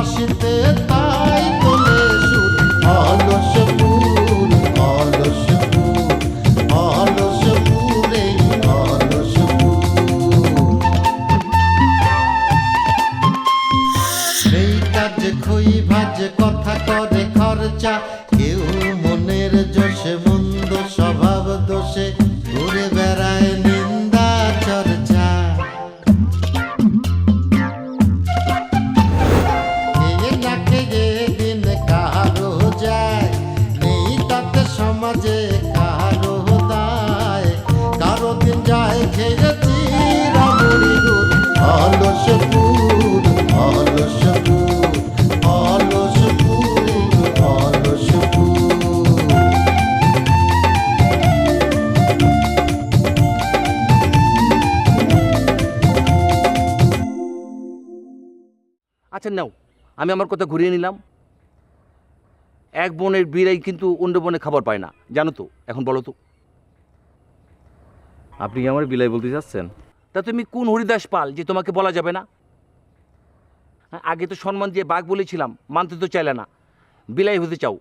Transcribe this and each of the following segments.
বাঁশিতে তাই তোলে সুর অলস ফুল অলস ফুল অলস ফুলে অলস ফুল সেই কাজে খই ভাজে কথা করে খরচা কেউ মনের জোশে মন্দ স্বভাব দোষে ঘুরে বেড়ায় নিন্দা চর্চা খেয়ে না খেয়ে দিন কারো যায় নেই তাতে সমাজে কারো দায় কারো দিন যায় খেয়েছি রামুড়ি গুড় অলস ফুল অলস ফুল অলস ফুল অলস ফুল আচ্ছা নাও, আমি আমার কথা ঘুরিয়ে নিলাম। এক বনের বিড়াই কিন্তু অন্য বনে খাবার পায় না, জানো তো? এখন বলো তো, আপনি কি আমার বিলাই বলতে চাচ্ছেন? তা তুমি কোন হরিদাস পাল যে তোমাকে বলা যাবে না? হ্যাঁ, আগে তো সম্মান দিয়ে বাঘ বলেছিলাম, মানতে তো চাইলে না, বিলাই হতে চাও।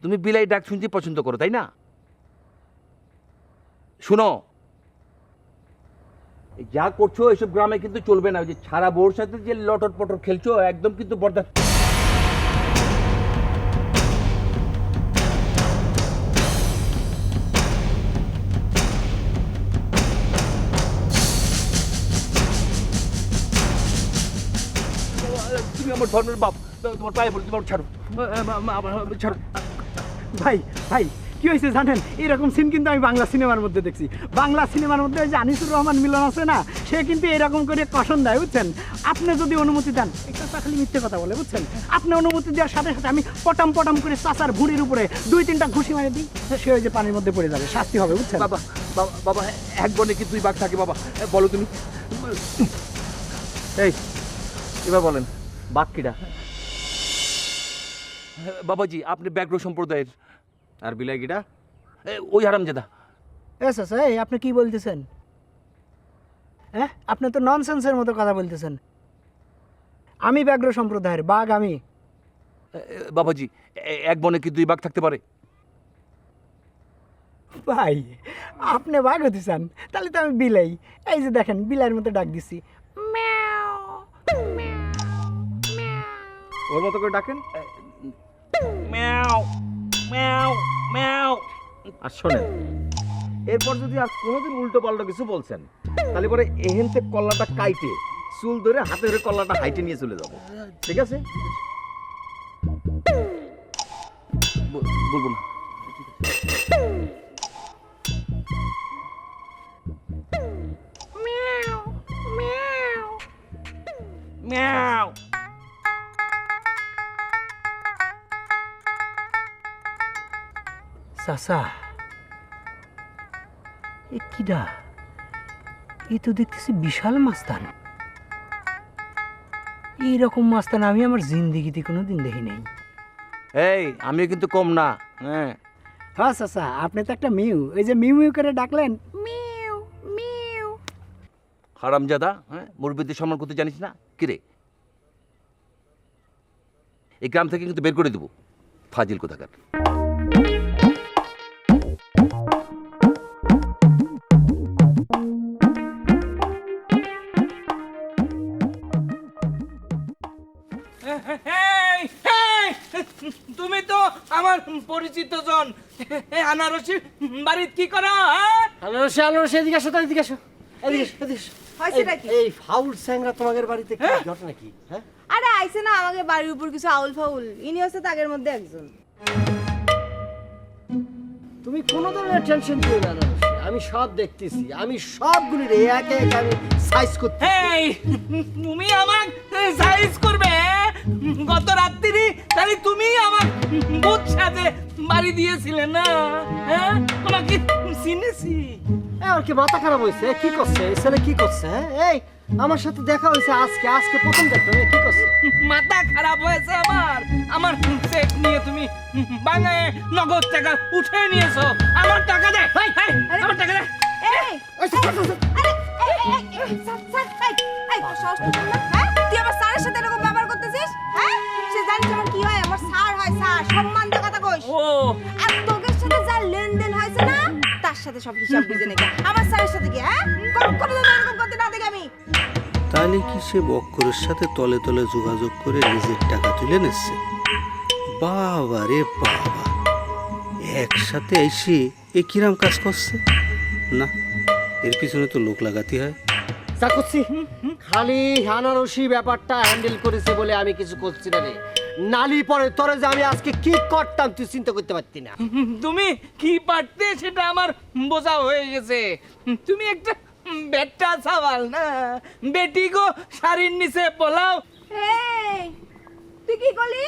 তুমি বিলাই ডাক শুনতে পছন্দ করো, তাই না? শুনো, যা করছো এসব গ্রামে কিন্তু চলবে না। ওই যে ছাড়া বউর সাথে যে লটর পটর খেলছো, একদম কিন্তু বরদাস্ত। তুমি আমার ধর্মের বাপ, তোমার পায়ে বলি, তোমার ছাড়ো, ছাড়ো। ভাই ভাই কি হয়েছে জানেন, এরকম সিন কিন্তু আমি বাংলা সিনেমার মধ্যে দেখছি। বাংলা সিনেমার মধ্যে ওই যে আনিসুর রহমান মিলন আছে না, সে কিন্তু এরকম করে কষণ দেয়, বুঝছেন? আপনি যদি অনুমতি দেন, একটা খালি মিথ্যে কথা বলে, বুঝছেন? আপনি অনুমতি দেওয়ার সাথে সাথে আমি পটাম পটাম করে চাচার ভুঁড়ির উপরে 2-3টা ঘুষি মারে দিই, সে ওই যে পানির মধ্যে পড়ে যাবে, শাস্তি হবে, বুঝছেন? বাবা বাবা বাবা, এক বনে কি দুই বাঘ থাকে বাবা? বলো তুমি। এই এবার বলেন, বাক্যিটা বাবাজি, আপনি ব্যাঘ্র সম্প্রদায়ের। আর বিলাইকিটা? ওই হারামজাদা। চাচা এই আপনি কি বলতেছেন? হ্যাঁ, আপনি তো ননসেন্সের মতো কথা বলতেছেন। আমি ব্যাঘ্র সম্প্রদায়ের, বাঘ আমি। বাবাজি, এক বনে কি দুই বাঘ থাকতে পারে? ভাই আপনি বাঘ হতে চান, তাহলে তো আমি বিলাই। এই যে দেখেন, বিলাইয়ের মতো ডাক দিছি। ওর মতো করে ডাকেন। ম্যাও ম্যাও ম্যাও। আর শোনেন, এরপর যদি আর কোনোদিন উল্টো পাল্টা কিছু বলছেন, তাহলে পরে এহেনতে কল্লাটা কাইটে চুল ধরে হাতে ধরে কল্লাটা হাইটে নিয়ে চলে যাবো, ঠিক আছে? বলবো না। ম্যাও। চাচা এ কিডা? এ তো দেখতেছি বিশাল মাস্তান। এইরকম মাস্তান আমি আমার জিন্দিগিতে কোনোদিন দেখি নাই। এই, আমিও কিন্তু কম না। হ্যাঁ হ্যাঁ চাচা, আপনি তো একটা মিউ, এই যে মিউ মিউ করে ডাকলেন, মিউ মিউ। হারামজাদা, হ্যাঁ, মুরব্বিদের সম্মান করতে জানিস না? কিরে, এই গ্রাম থেকে কিন্তু বের করে দেবো, ফাজিল কোথাকার। তুমি তো আমার পরিচিত জন। আনারসি বাড়িতে কি করো? আনারসে আনারসে এদিকে আসো, তো এদিকে আসো, এদিকে আসো, এদিকে আসো। হয়েছেটা কি? এই ফাউল স্যাংরা তোমাদের বাড়িতে কি ঘটনা কি? হ্যাঁ, আরে আইছে না আমাকে বাড়ির উপর কিছু আউল ফাউল, ইনি হচ্ছে তাদের মধ্যে একজন। তুমি কোনো ধরনের টেনশন নিও না আনারসে, আমি সব দেখতেছি, আমি সবগুলি একে একে আমি সাইজ করতে। এই তুমি আমার সাইজ করবে? গত রাত্রি তাহলে তুমি আমার বুথ সাজে বাড়ি দিয়েছিলে না? হ্যাঁ, তোমাকে চিনেছি। আর কি মাথা খারাপ হয়েছে? কি করছে এই ছেলে, কি করছে? এই আমার সাথে দেখা হয়েছে আজকে, আজকে প্রথম দেখা, কি করছে? মাথা খারাপ হয়েছে আমার। আমার চেক নিয়ে তুমি বাঙায় নগদ টাকা উঠে নিয়েছো। আমার টাকা দে, আমার টাকা দে। এই তুই আমার স্যারের সাথে এরকম ব্যবহার করতেছিস? হ্যাঁ, সে জানিস আমার কি হয়? আমার স্যার হয়, স্যার, সম্মান দিয়ে কথা কইস। ও আর তোদের সাথে যা লেনদেন হয়েছে না, তার সাথে সব হিসাব বুঝে নেই। আমার স্যারের সাথে কি, হ্যাঁ, কখনো তো এরকম করতে না দেখি আমি। তাহলে কি সে বক্করের সাথে তলে তলে যোগাযোগ করে নিজের টাকা তুলে নিচ্ছে? বাবা রে বাবা, একসাথে এসে এ কিরাম কাজ করছে? না, এর পিছনে তো লোক লাগাতে হয়। যা করছি খালি আনারসি ব্যাপারটা হ্যান্ডেল করেছে বলে আমি কিছু করছি না রে। নালি পরে তোরে যে আমি আজকে কি করতাম তুই চিন্তা করতে পারতি না। তুমি কি পারতে সেটা আমার বোঝা হয়ে গেছে। তুমি একটা বেটা সাবাল না, বেটি গো শাড়ির নিচে পোলাও। এই, তুই কি করলি?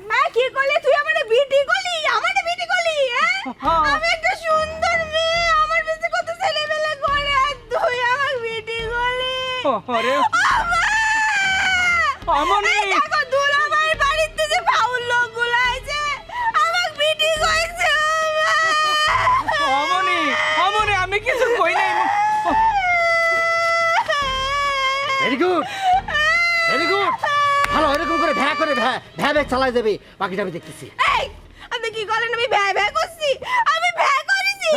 হ্যাঁ, কি করলি? তুই আমারে বিটি করলি? আমারে বিটি করলি? হ্যাঁ, আমি একটা সুন্দর মেয়ে, আমার পিছে কত ছেলেমেলে করে, আর তুই আমার বিটি করলি? আরে অমনি, এই দেখো, দুলাভাইয়ের বাড়িতে যে ফাউল লোকগুলো আইছে, আমার বিটি কইছে। অমনি, অমনি, আমি কিছু কই নাই। ভেরি গুড, ভেরি গুড, ভালো। এরকম করে ভ্যা করে ভ্যা ভ্যা ভ্যা চালাই যাবে, বাকিটা আমি দেখতেছি। এই, আপনি কি করেন? আমি ভ্যা ভ্যা করছি, আমি ভ্যা করেছি।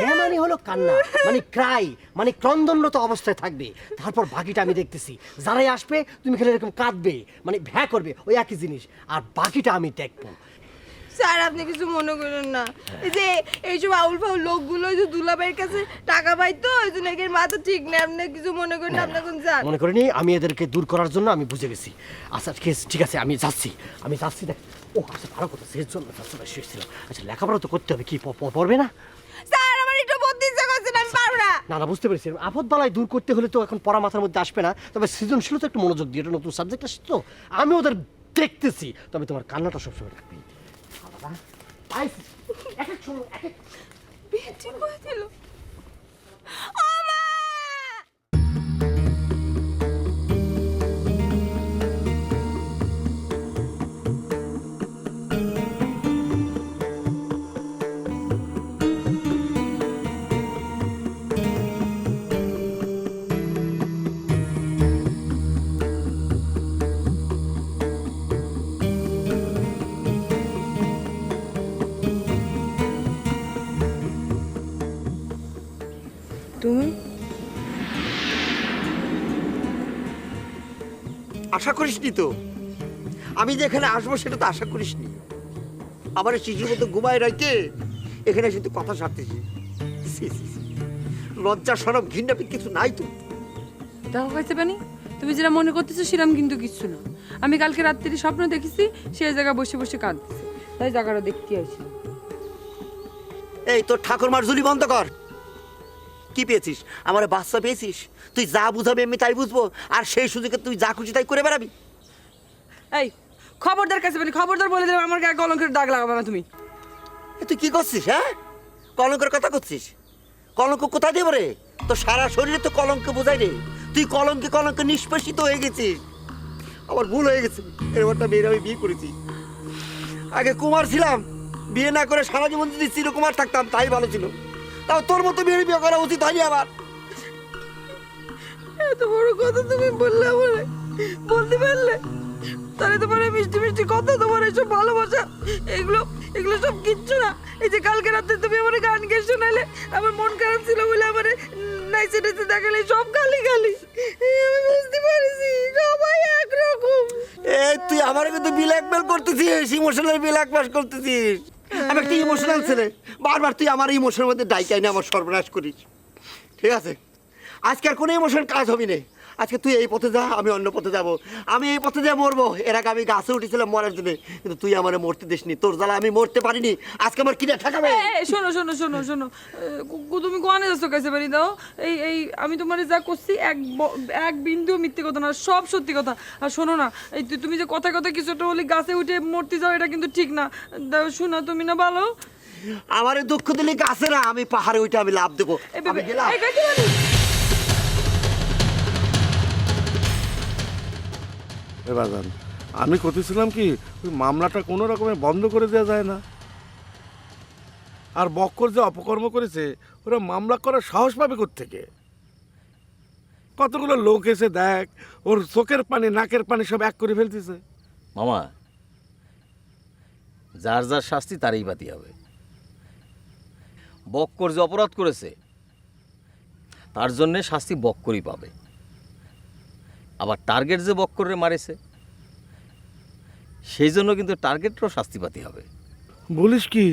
ভ্যা মানে হলো কান্না, মানে ক্রাই, মানে ক্রন্দনরত অবস্থায় থাকবে। তারপর বাকিটা আমি দেখতেছি। যারাই আসবে তুমি খালি এরকম কাঁদবে, মানে ভ্যা করবে, ওই একই জিনিস। আর বাকিটা আমি দেখবো। স্যার, আপনি কিছু মনে করেন না। এই যে এইসব আউল ফাউল লোকগুলো যে দুলাভাইয়ের কাছে টাকা পাইতো, ওই জন্য এর মাথা ঠিক নেই। আপনি কিছু মনে করেন না, আপনি কোন স্যার? মনে করিনি, আমি এদেরকে দূর করার জন্য আমি বুঝে গেছি। আচ্ছা ঠিক আছে, আমি যাচ্ছি দেখ। ও আচ্ছা, ভালো কথা, সেই জন্য শেষ ছিল। আচ্ছা, লেখাপড়া তো করতে হবে, কি পড়বে না? স্যার, আমার একটু বুদ্ধি ইচ্ছা করছে না, আমি পারবো না। না না, বুঝতে পেরেছি। আপদ বালাই দূর করতে হলে তো এখন পড়া মাথার মধ্যে আসবে না, তবে সৃজনশীলতা একটু মনোযোগ দিয়ে, এটা নতুন সাবজেক্ট আসছে তো, আমি ওদের দেখতেছি। তবে তোমার কান্নাটা সবসময় রাখবি। বিটি কই দিল? ও মা! তুমি আশা করিসনি তো আমি যে এখানে আসবো, সেটা তো আশা করিসনি। আমার শিশুর মতো ঘুমায় রাখতে এখানে এসে তুই কথা সারতেছি। লজ্জা সরব ঘৃণাপিত কিছু নাই তো। দেখো কাছে বানি, তুমি যেটা মনে করতেছো সেরকম কিন্তু কিচ্ছু না। আমি কালকে রাত্রি স্বপ্ন দেখেছি সেই জায়গায় বসে বসে কাঁদতেছে, তাই জায়গাটা দেখতে আসি। এই তোর ঠাকুরমার ঝুলি বন্ধ কর। কি পেয়েছিস? আমার বাচ্চা পেয়েছিস? তুই যা বুঝাবি আমি তাই বুঝবো, আর সেই সুযোগে তুই যা খুশি তাই করে বেড়াবি। এই খবরদার কাছে বানি, খবরদার বলে দিলাম, আমার গায়ে কলঙ্কের দাগ লাগাবে না তুমি। তুই কি করছিস? হ্যাঁ, কলঙ্কের কথা করছিস? কলঙ্ক কোথায় দেবো রে? তো সারা শরীরে তো কলঙ্ক বোঝাই রে। তুই কলঙ্কে নিষ্পেষিত হয়ে গেছিস। আমার ভুল হয়ে গেছে। এরকমটা মেয়ের আমি বিয়ে করেছি। আগে কুমার ছিলাম, বিয়ে না করে সারা জীবন যদি চিরকুমার থাকতাম তাই ভালো ছিল। তাও তোর মতো মেয়ের বিয়ে করা উচিত হয়নি আমার। এত বড় কথা তুমি বললে, বলে বলতে পারলে, তাহলে তোমার এই মিষ্টি মিষ্টি কথা, তোমার এইসব ভালোবাসা, এগুলো এগুলো সব কিচ্ছু না। এই যে কালকে রাতে তুমি আমার গান গেয়ে শোনালে, আমার মন খারাপ ছিল বলে আমার নাইসে নাইসে দেখালে, সব গালি গালি। আমি বুঝতে পারছি সবাই একরকম। তুই আমার কিন্তু ব্ল্যাকমেল করতেছিস, ইমোশনাল ব্ল্যাকমেল করতেছিস। আমি একটা ইমোশনাল ছেলে, বারবার তুই আমার ইমোশনের মধ্যে ডাইকাই না আমার সর্বনাশ করিস। ঠিক আছে, আজকে আর কোনো ইমোশন কাজ হবি না। আজকে তুই এই পথে যা, আমি অন্য পথে যাব। আমি এই পথে যা মরবো। এর আগে আমি গাছে উঠেছিলাম মরার জন্য, কিন্তু তুই আমার মরতে দিসনি। তোর জ্বালা আমি মরতে পারিনি। আজকে আমার কিনা ঠেকাবে। শোনো শোনো শোনো শোনো, তুমি কোয়ানে যাচ্ছ কাছে বাড়ি দাও। এই আমি তোমার যা করছি এক বিন্দু মিথ্যে কথা না, সব সত্যি কথা। আর শোনো না, এই তুমি যে কথায় কথায় কিছু একটা বলি গাছে উঠে মরতে যাও, এটা কিন্তু ঠিক না। শোনা তুমি না ভালো, আমার দুঃখ দিলে গাছে না, আমি পাহাড়ে উঠে আমি লাভ দেবো। আমি গেলাম। এবার আমি করতেছিলাম কি, ওই মামলাটা কোনো রকমে বন্ধ করে দেওয়া যায় না? আর বক্কর যে অপকর্ম করেছে ওরা মামলা করার সাহস পাবে কোত্থেকে? কতগুলো লোক এসে দেখ, ওর চোখের পানি নাকের পানি সব এক করে ফেলতেছে। মামা, যার যার শাস্তি তারই বাতি হবে। বক্কর যে অপরাধ করেছে তার জন্যে শাস্তি বক্করই পাবে। আবার টার্গেট যে বক্করে মারেছে সেই জন্য কিন্তু টার্গেটেরও শাস্তি পাতি হবে। বলিস কি?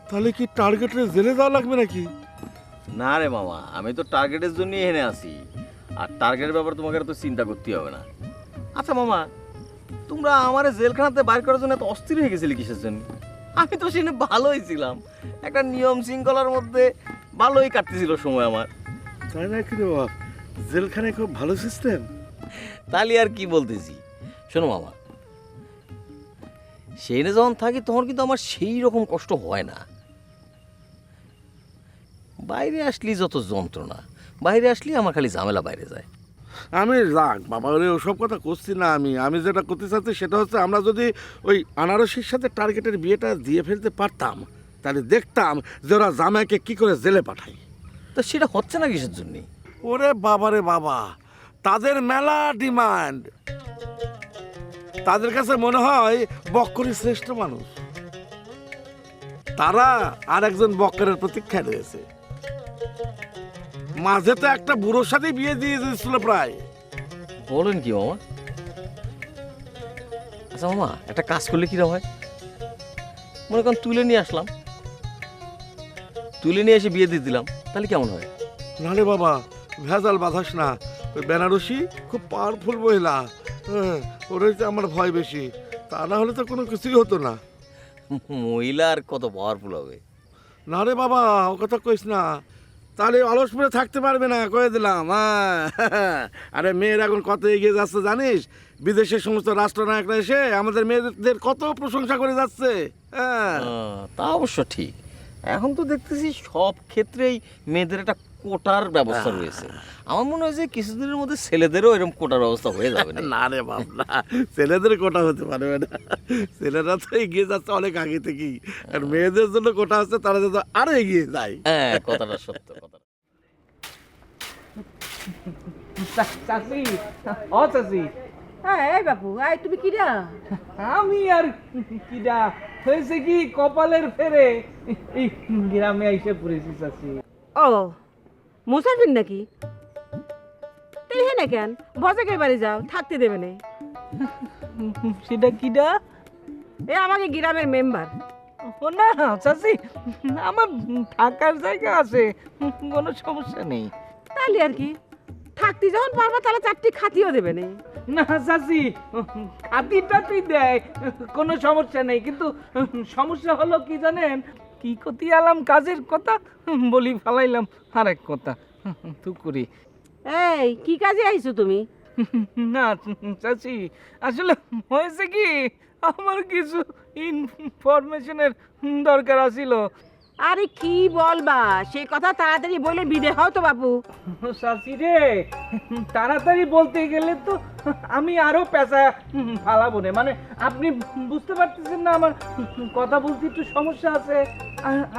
তাহলে কি টার্গেটে জেলে যাওয়া লাগবে নাকি? না রে মামা, আমি তো টার্গেটের জন্য এখানে আসি, আর টার্গেটের ব্যাপারে তোমাকে তো চিন্তা করতে হবে না। আচ্ছা মামা, তোমরা আমার জেলখানাতে বাইর করার জন্য এত অস্থির হয়ে গেছিলে কিসের জন্য? আমি তো সেখানে ভালোই ছিলাম, একটা নিয়ম শৃঙ্খলার মধ্যে ভালোই কাটতেছিল সময় আমার। তাই না কি রে বাপ? জেলখানায় খুব ভালো সিস্টেম। তাহলে আর কি বলতেছি, শোনো মামা, সেখানে যখন থাকি তখন কিন্তু আমার সেই রকম কষ্ট হয় না। বাইরে আসলি যত যন্ত্রণা, বাইরে আসলি আমার খালি ঝামেলা বাইরে যায়। আমি রাগ বাবা রে, ওসব কথা করছি না। আমি যেটা করতে চাচ্ছি সেটা হচ্ছে, আমরা যদি ওই আনারসির সাথে টার্গেটের বিয়েটা দিয়ে ফেলতে পারতাম, তাহলে দেখতাম যে ওরা জামাইকে কি করে জেলে পাঠায়। তো সেটা হচ্ছে না কিসের জন্যে? ওরে বাবা রে বাবা, তাদের মেলা ডিমান্ড। তাদের কাছে মনে হয় বক্করই শ্রেষ্ঠ মানুষ। তারা আর একজন বক্করের প্রতীক্ষায় রয়েছে। মাঝে তো একটা বুড়োর সাথে বিয়ে দিয়ে দিয়েছিল প্রায়। বলেন কি মামা? আচ্ছা মামা, একটা কাজ করলে কিরকম হয়? মনে করেন তুলে নিয়ে আসলাম, তুলে নিয়ে এসে বিয়ে দিয়ে দিলাম, তাহলে কেমন হয়? নারে বাবা, ভেজাল বাঁধাস না। ওই বেনারসি খুব পাওয়ারফুল মহিলা, ওরাই তো আমার ভয় বেশি। তা না হলে তো কোনো কিছুই হতো না। মহিলা আর কত পাওয়ারফুল হবে? না রে বাবা, ও কথা কইস না, তাহলে অলস পরে থাকতে পারবে না, কয়ে দিলাম। আরে মেয়ের এখন কত এগিয়ে যাচ্ছে জানিস? বিদেশের সমস্ত রাষ্ট্রনায়করা এসে আমাদের মেয়েদের কত প্রশংসা করে যাচ্ছে। তা অবশ্য ঠিক। এখন তো দেখতেছি সব ক্ষেত্রেই মেয়েদের একটা কোটার ব্যবস্থা রয়েছে। আমার মনে হয় যে কিছুদিনের মধ্যে ছেলেদেরও এরকম কোটার ব্যবস্থা হয়ে যাবে। না রে বাবা, ছেলেদের কোটা হতে পারবে না। ছেলেরা তো এগিয়ে যাচ্ছে অনেক আগে থেকেই, আর মেয়েদের জন্য কোটা হচ্ছে, তারা যেন আরো এগিয়ে যায়। হ্যাঁ, কথাটা সত্য কথা। চাচি, ও চাচি, হ্যাঁ এই বাবু, আয় তুমি কিরা? আমি আর কিডা হয়েছে কি, কপালের ফেরে এই গ্রামে এসে পড়েছি চাচি। ও মুসাফির নাকি? তুই হেনে কেন? বজাকের বাড়ি যাও, থাকতে দেবে না। সেটা কিডা? এ আমাকে গ্রামের মেম্বার। ও না চাচি, আমার থাকার জায়গা আছে, কোনো সমস্যা নেই। তাহলে আর কি, থাকতে যখন পারবা তাহলে চারটি খাতিও দেবে না। না চাচি, খাতিটাতি দেয়, কোনো সমস্যা নেই, কিন্তু সমস্যা হলো কি জানেন? কি কতি আলাম কাজের কথা বলি ফালাইলাম আরেক কথা তুকুরি। এই কি কাজে আইছো তুমি? না চাচি, আসলে হয়েছে কি, আমার কিছু ইনফরমেশনের দরকার আছিল। আরে কি বলবা, সে কথা তাড়াতাড়ি বলে বিদে হও তো বাবু। চাচি রে, তাড়াতাড়ি বলতে গেলে তো আমি আরো পেঁচা ফালাবো না। মানে আপনি বুঝতে পারতেছেন না, আমার কথা বলতে একটু সমস্যা আছে।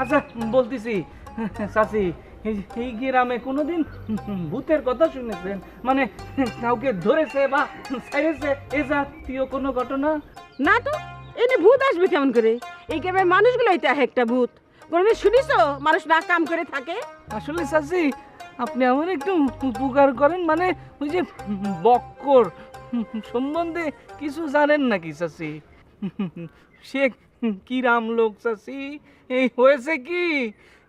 আচ্ছা বলতেছি চাচি, এই গ্রামে কোনোদিন ভূতের কথা শুনেছেন? মানে কাউকে ধরেছে বা ছেড়েছে এ জাতীয় কোনো ঘটনা? না তো, এনে ভূত আসবে কেমন করে? এই গ্রামের মানুষগুলোই তো একটা ভূত। কোনোদিন শুনিছো মানুষ না কাম করে থাকে? আসলে চাচি, আপনি আমার একটু উপকার করেন। মানে ওই যে বক্কর সম্বন্ধে কিছু জানেন নাকি চাচি? সে কি রাম লোক চাচি। এই হয়েছে কি,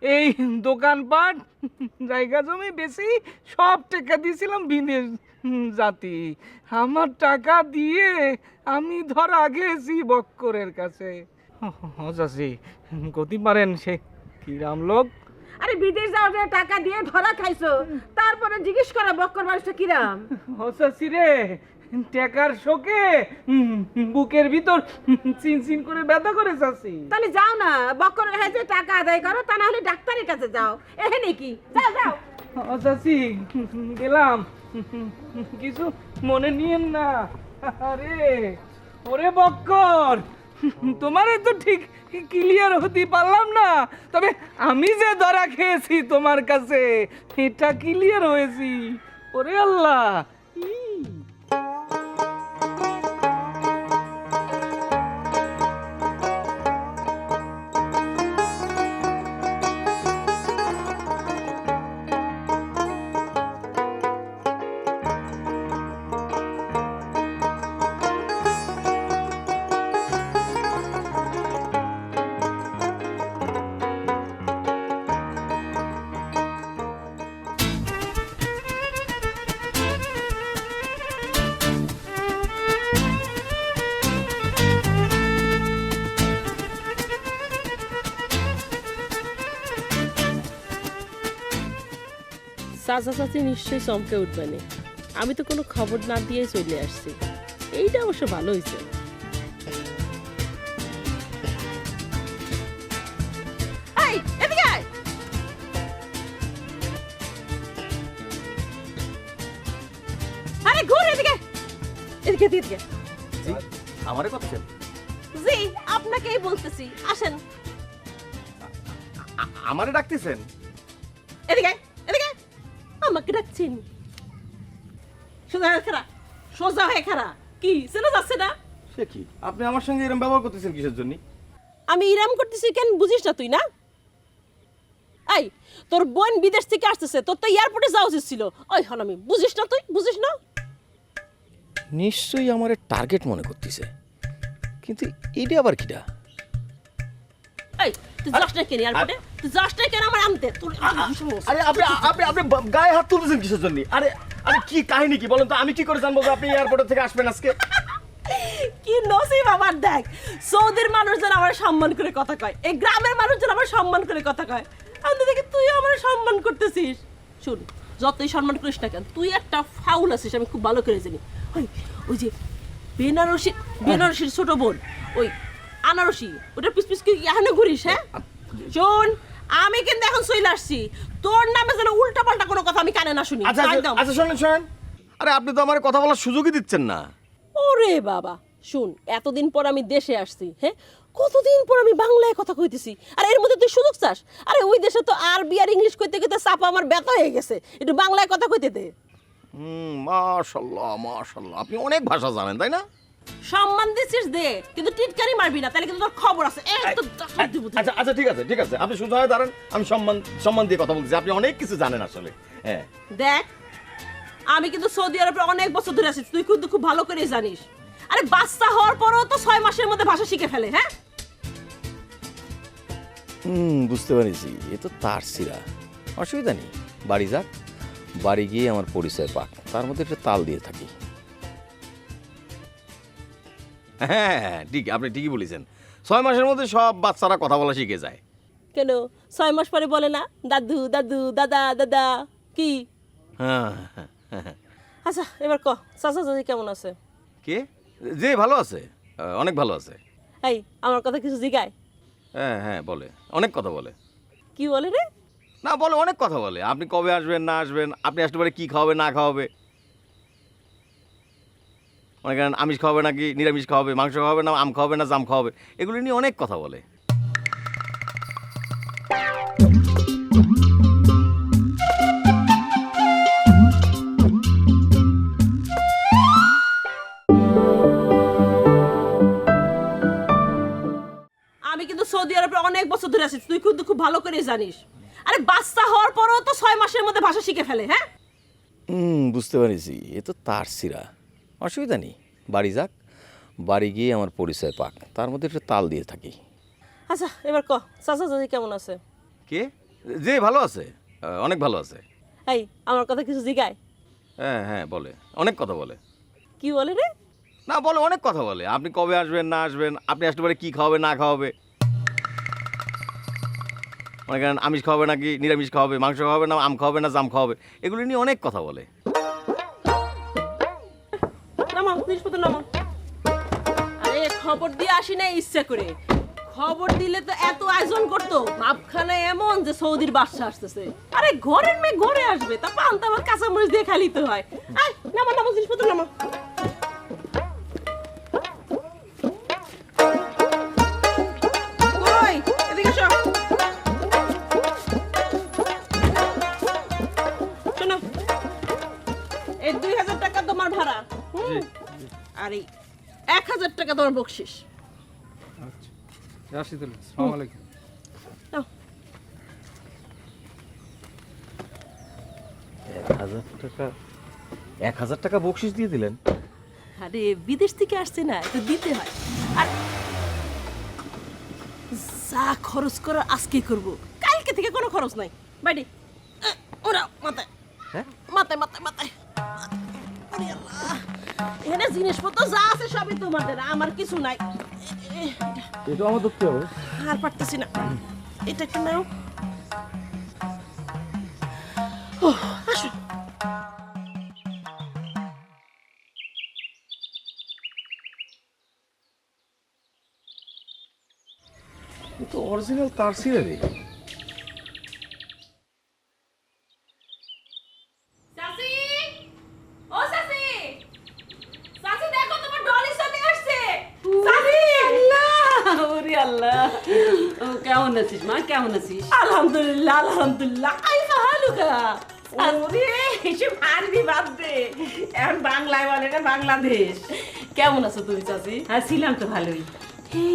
এই দোকানপাট জায়গা জমি বেশি সব টাকা দিয়েছিলাম বিদেশ জাতি। আমার টাকা দিয়ে আমি ধরা গেছি বক্করের কাছে। চাচি গতি পারেন সে কি রাম লোক? আরে বিদেশ যাওয়ার জন্য টাকা দিয়ে ধরা খাইছো, তারপরে জিজ্ঞেস করা বক্কর মানুষটা কিরাম? চাচি রে, টাকার শোকে বুকের ভিতর চিনচিন করে ব্যথা করে চাচি। তাহলে যাও না, বক্করের কাছে টাকা আদায় করো, তা না হলে ডাক্তারের কাছে যাও। এহে নাকি, যাও যাও। চাচি গেলাম, কিছু মনে নিয়েন না। আরে ওরে বক্কর, তোমারে তো ঠিক ক্লিয়ার হতে পারলাম না, তবে আমি যে ধরা খেয়েছি তোমার কাছে এটা ক্লিয়ার হয়েছি। ওরে আল্লাহ, চাচা চাচি নিশ্চয়ই চমকে উঠবেন। আমি তো কোনো খবর না দিয়েই চলে আসছি, এইটা অবশ্য ভালো হয়েছে। এই এদিকে আয়। আরে ঘুর এদিকে, এদিকে এদিকে। আমারে কথা ছিল জি আপনাকেই বলতেছি, আসেন আমারে ডাকতেছেন? এদিকে এদিকে। আমাকে ডাকছেন? সোজা হয়ে খাড়া, সোজা হয়ে খাড়া। কি চেনা যাচ্ছে না? সে কি, আপনি আমার সঙ্গে এরকম ব্যবহার করতেছেন কিসের জন্য? আমি ইরাম করতেছি কেন বুঝিস না তুই? না এই তোর বোন বিদেশ থেকে আসতেছে, তোর তো এয়ারপোর্টে যাওয়া উচিত ছিল। ওই হল আমি, বুঝিস না তুই? বুঝিস না? নিশ্চয়ই আমারে টার্গেট মনে করতেছে, কিন্তু এটা আবার কিটা? এই তুই যাস না কেন এয়ারপোর্টে? তুই যাস না কেন আমার আনতে? তোর আরে আপনি আপনি আপনি গায়ে হাত তুলতেছেন কিসের জন্য? আরে আরে কি কাহিনী কি বলেন তো? আমি কি করে জানবো যে আপনি এয়ারপোর্ট থেকে আসবেন আজকে? কি নসিব আমার! দেখ, সৌদির মানুষজন আমার সম্মান করে কথা কয়, এই গ্রামের মানুষজন আমার সম্মান করে কথা কয়, আমি দেখি তুই আমার সম্মান করতেছিস। শুন, যতই সম্মান করিস না কেন, তুই একটা ফাউল আছিস, আমি খুব ভালো করে জানি। ওই যে বেনারসির ছোট বোন, ওই আনারসি, ওটা পিস পিস কি এখানে ঘুরিস? হ্যাঁ শোন, আমি কিন্তু এখন চলে আসছি, তোর নামে যেন উল্টা পাল্টা কোনো কথা আমি কানে না শুনি। আচ্ছা একদম। আচ্ছা শোনেন শোনেন, আরে আপনি তো আমার কথা বলার সুযোগই দিচ্ছেন না। ওরে বাবা, শুন, এতদিন পর আমি দেশে আসছি, হ্যাঁ, কতদিন পর আমি বাংলায় কথা কইতেছি, আর এর মধ্যে তুই সুযোগ চাস? আরে ওই দেশে তো আরবি আর ইংলিশ কইতে কইতে চাপা আমার ব্যথা হয়ে গেছে, একটু বাংলায় কথা কইতে দে। মাশাআল্লাহ মাশাআল্লাহ, আপনি অনেক ভাষা জানেন তাই না? সম্মান দিছিস দে, কিন্তু টিটকারি মারবি না, তাহলে কিন্তু তোর খবর আছে। আচ্ছা আচ্ছা ঠিক আছে ঠিক আছে, আপনি সোজা হয়ে দাঁড়ান, আমি সম্মান দিয়ে কথা বলছি, আপনি অনেক কিছু জানেন আসলে। হ্যাঁ দেখ, আমি কিন্তু সৌদি আরবে অনেক বছর ধরে আছি, তুই কিন্তু খুব ভালো করেই জানিস। আরে বাচ্চা হওয়ার পরও তো 6 মাসের মধ্যে ভাষা শিখে ফেলে। হ্যাঁ বুঝতে পারিছি, এ তো তার সিরা, অসুবিধা নেই, বাড়ি যাক, বাড়ি গিয়ে আমার পরিচয় পাক, তার মধ্যে একটা তাল দিয়ে থাকি। হ্যাঁ ঠিক, আপনি ঠিকই বলেছেন, 6 মাসের মধ্যে সব বাচ্চারা কথা বলা শিখে যায়। কেন 6 মাস পরে বলে না দাদু দাদু, দাদা দাদা? কি? হ্যাঁ আচ্ছা এবার ক, চাচা চাচি কেমন আছে? কে? যে ভালো আছে, অনেক ভালো আছে। এই আমার কথা কিছু জিগায়? হ্যাঁ হ্যাঁ বলে, অনেক কথা বলে। কি বলে রে? না বলে, অনেক কথা বলে, আপনি কবে আসবেন না আসবেন, আপনি আসতে পারে কি খাওয়াবে না খাওয়াবে, অনেক আমিষ খাওয়াবে নাকি নিরামিষ খাওয়াবে, মাংস খাওয়াবে না আম খাওয়াবে না জাম খাওয়াবে, এগুলো নিয়ে অনেক কথা বলে। আমি কিন্তু সৌদি আরবে অনেক বছর ধরে আছি, তুই কিন্তু খুব ভালো করে জানিস। আরে বাচ্চা হওয়ার পরও তো 6 মাসের মধ্যে ভাষা শিখে ফেলে। হ্যাঁ বুঝতে পারিছি, এ তো তার সিরা, অসুবিধা নেই, বাড়ি যাক, বাড়ি গিয়ে আমার পরিচয় পাক, তার মধ্যে একটা তাল দিয়ে থাকি। আচ্ছা এবার ক, চাচা চাচি কেমন আছে? কে? যে ভালো আছে, অনেক ভালো আছে। এই আমার কথা কিছু জিগায়? হ্যাঁ হ্যাঁ বলে, অনেক কথা বলে। কি বলে রে? না বলে, অনেক কথা বলে, আপনি কবে আসবেন না আসবেন, আপনি আসতে পারে কি খাওয়াবে না খাওয়াবে, অনেক আমিষ খাওয়াবে নাকি নিরামিষ খাওয়াবে, মাংস খাওয়াবে না আম খাওয়াবে না জাম খাওয়াবে, এগুলো নিয়ে অনেক কথা বলে। নামা জিনিসপত্র নামা। আরে খবর দিয়ে আসি না ইচ্ছা করে, খবর দিলে তো এত আয়োজন করতো, ভাবখানা এমন যে সৌদির বাদশা আসতেছে। আরে ঘরের মেয়ে ঘরে আসবে, তা পান্তা ভাত কাঁচামরিচ দিয়ে খালিতে হয়। আয় নামা নামা জিনিসপত্র নামা। আর এই 1000 টাকা তোমার বকশিস। আসি তাহলে, আসসালামু আলাইকুম। নাও। 1000 টাকা বকশিস দিয়ে দিলেন? আরে বিদেশ থেকে আসছে না, তো দিতে হয়। আর যা খরচ করার আজকে করব, কালকে থেকে কোনো খরচ নাই। বাইরে ওরা মাথায়, হ্যাঁ মাথায় মাথায় মাথায়। আরে আল্লাহ, এখানে জিনিসপত্র যা আছে সবই তোমাদের, আমার কিছু নাই। এটা আমার ধরতে হবে। আর পারতেছি না, এটা একটু নাও। আসো। তো অরিজিনাল তার সিরারি। চাচি, ও চাচি, চাচি দেখো তোমার ডলি চলে আসছে। চাচি, ওরে আল্লাহ, ও কেমন আছিস মা, কেমন আছিস? আলহামদুলিল্লাহ আলহামদুলিল্লাহ। কাইফা হালুকা? ওরে এসব আরবি বাদ দে, এখন বাংলায় বলে না, বাংলাদেশ। কেমন আছো তুমি চাচি? হ্যাঁ ছিলাম তো ভালোই। এই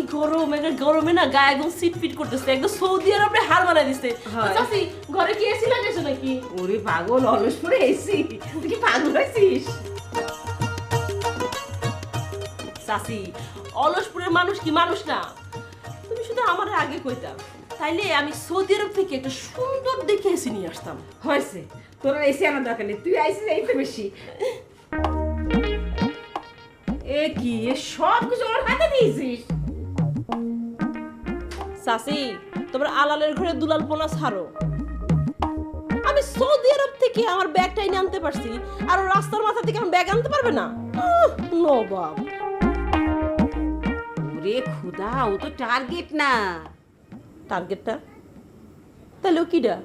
গরমে না গায়ে একদম সিটপিট করতেছে, একদম সৌদি আরবে হার বানাই দিচ্ছে। হয়। চাচি ঘরে কি এসি লাগাইছো নাকি? ওরে পাগল, অলস পরে এসি। তুই কি পাগল হয়েছিস? চাচি অলসপুরের মানুষ কি মানুষ না? তুমি শুধু আমার আগে কইতা, তাইলে আমি সৌদি আরব থেকে একটা সুন্দর দেখে এসি নিয়ে আসতাম। হয়েছে, তোর এসি আনার দরকার নেই, তুই আইসিস এই তো বেশি। এ কি, এ সব কিছু ওর হাতে দিয়েছিস? চাচি তোমার আলালের ঘরে দুলাল পোনা ছাড়ো। আমি সৌদি আরব থেকে আমার ব্যাগটা এনে আনতে পারছি, আর ও রাস্তার মাথা থেকে আমার ব্যাগ আনতে পারবে না? নো বাব। ওরে খুদা, ও তো টার্গেট না। টার্গেটটা তাহলে ও কিডা?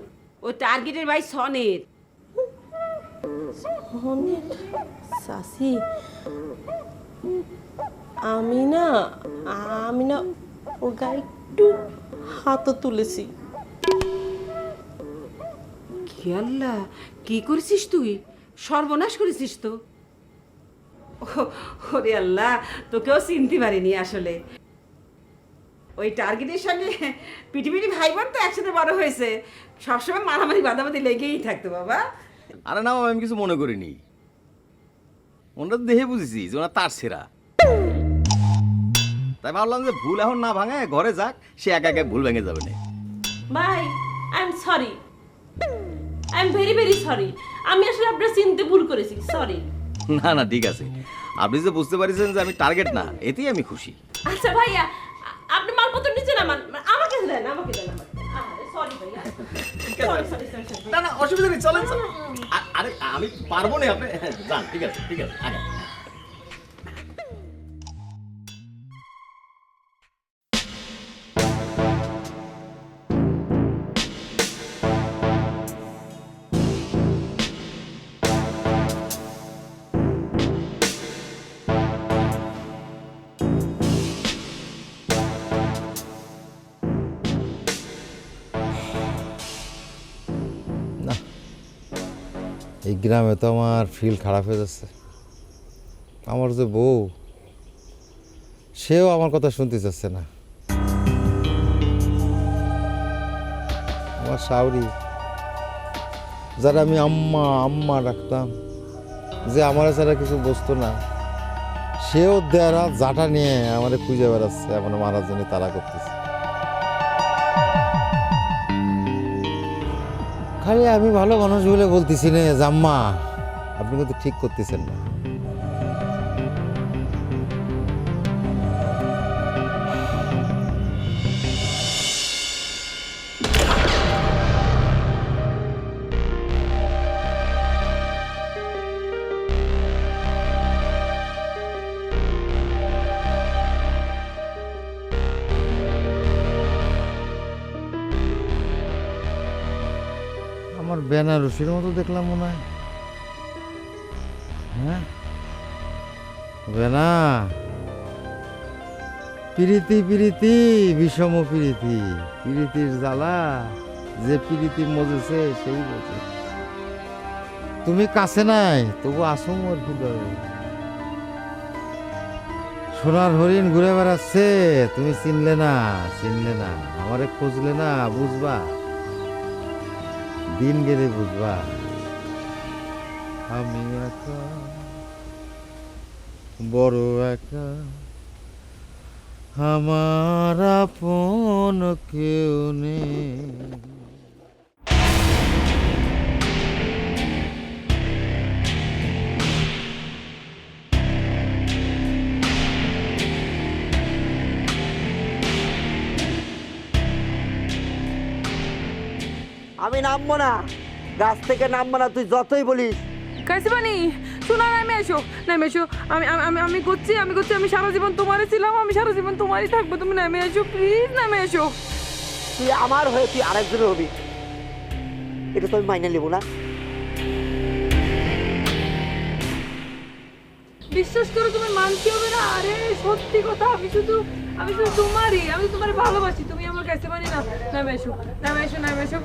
ও টার্গেটের ভাই সনের। চাচি আমি না ওর গায়ে একটু হাতও তুলেছি। কি আল্লাহ, কি করেছিস তুই? সর্বনাশ করেছিস তো। ওরে আল্লাহ, তোকেও চিনতে পারিনি আসলে। ওই টার্গেটের সঙ্গে পিটিপিটি ভাই বোন তো একসাথে বড় হয়েছে, সবসময় মারামারি বাদাবাদি লেগেই থাকতো বাবা। আরে না বাবা, আমি কিছু মনে করিনি। ওনারা দেখে বুঝেছি যে ওনার তার সেরা, তাই ভাবলাম যে ভুল এখন না ভাঙে, ঘরে যাক, সে একা একা ভুল ভেঙে যাবে না। ভাই I am sorry, I am very very sorry. আমি আসলে আপনার চিনতে ভুল করেছি, সরি। না না ঠিক আছে, আপনি যে বুঝতে পারছেন যে আমি টার্গেট না, এতেই আমি খুশি। আচ্ছা ভাইয়া, আপনি মালপত্র নিচে নামান, আমাকে দেন আমাকে দেন। সরি ভাইয়া, সরি সরি সরি। না না অসুবিধা নেই, চলেন চলেন। আরে আমি পারবো না, আপনি যান। ঠিক আছে ঠিক আছে, আগে। এই গ্রামে তো আমার ফিল খারাপ হয়ে যাচ্ছে। আমার যে বউ, সেও আমার কথা শুনতে চাচ্ছে না। আমার শাওরি, যারা আমি আম্মা আম্মা ডাকতাম, যে আমার ছাড়া কিছু বুঝতো না, সেও দেয়ারা জাটা নিয়ে আমারে খুঁজে বেড়াচ্ছে, আমার মারার জন্য তারা করতেছে। খালি আমি ভালো মানুষ বলে বলতেছি না যে আম্মা আপনি কিন্তু ঠিক করতেছেন না। আমার বেনারসির মতো দেখলাম মনে হয়। হ্যাঁ বেনা, প্রীতি প্রীতি বিষম প্রীতি, প্রীতির জ্বালা যে প্রীতি মজেছে সেই বোঝে। তুমি কাছে নাই, তবু আসো মোর হৃদয়ে। সোনার হরিণ ঘুরে বেড়াচ্ছে, তুমি চিনলে না, আমারে খুঁজলে না, বুঝবা, দিন গেলে বুঝবা। আমি একা, বড় একা, আমার আপন কেউ নেই। আমি নামবো না, গাছ থেকে নামবো না, তুই যতই বলিস। কাইসিবানি শোনা, নেমে এসো, নেমে এসো। আমি আমি আমি করছি, আমি সারা জীবন তোমারই ছিলাম, আমি সারা জীবন তোমারই থাকবো। তুমি নেমে এসো, প্লিজ নেমে এসো। তুই আমার হয়ে তুই আরেকজনের হবি, এটা তো আমি মাইনে নেবো না। বিশ্বাস করো, তুমি মানতে হবে না। আরে সত্যি কথা, আমি শুধু তোমারই, আমি তোমার ভালোবাসি। তুমি আমার কাছে মানি না। নেমে এসো, নেমে এসো, নেমে এসো।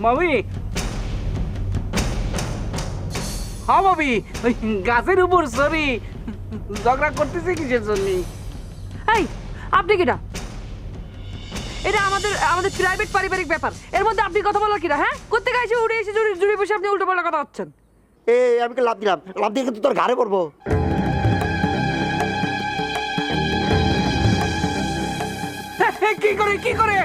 মামি, হ্যাঁ মামি, ওই গাছের উপর সরি ঝগড়া করতেছে কিসের জন্য? এই আপনি কিটা? এটা আমাদের প্রাইভেট পারিবারিক ব্যাপার, এর মধ্যে আপনি কথা বলার কিরা? হ্যাঁ, কোত্থেকে এসে উড়ে এসে জুড়ে বসে আপনি উল্টো পাল্টা কথা হচ্ছেন। আমি লাভ দিলাম, লাভ দিয়ে কিন্তু তোর ঘাড়ে পড়বো। কি করে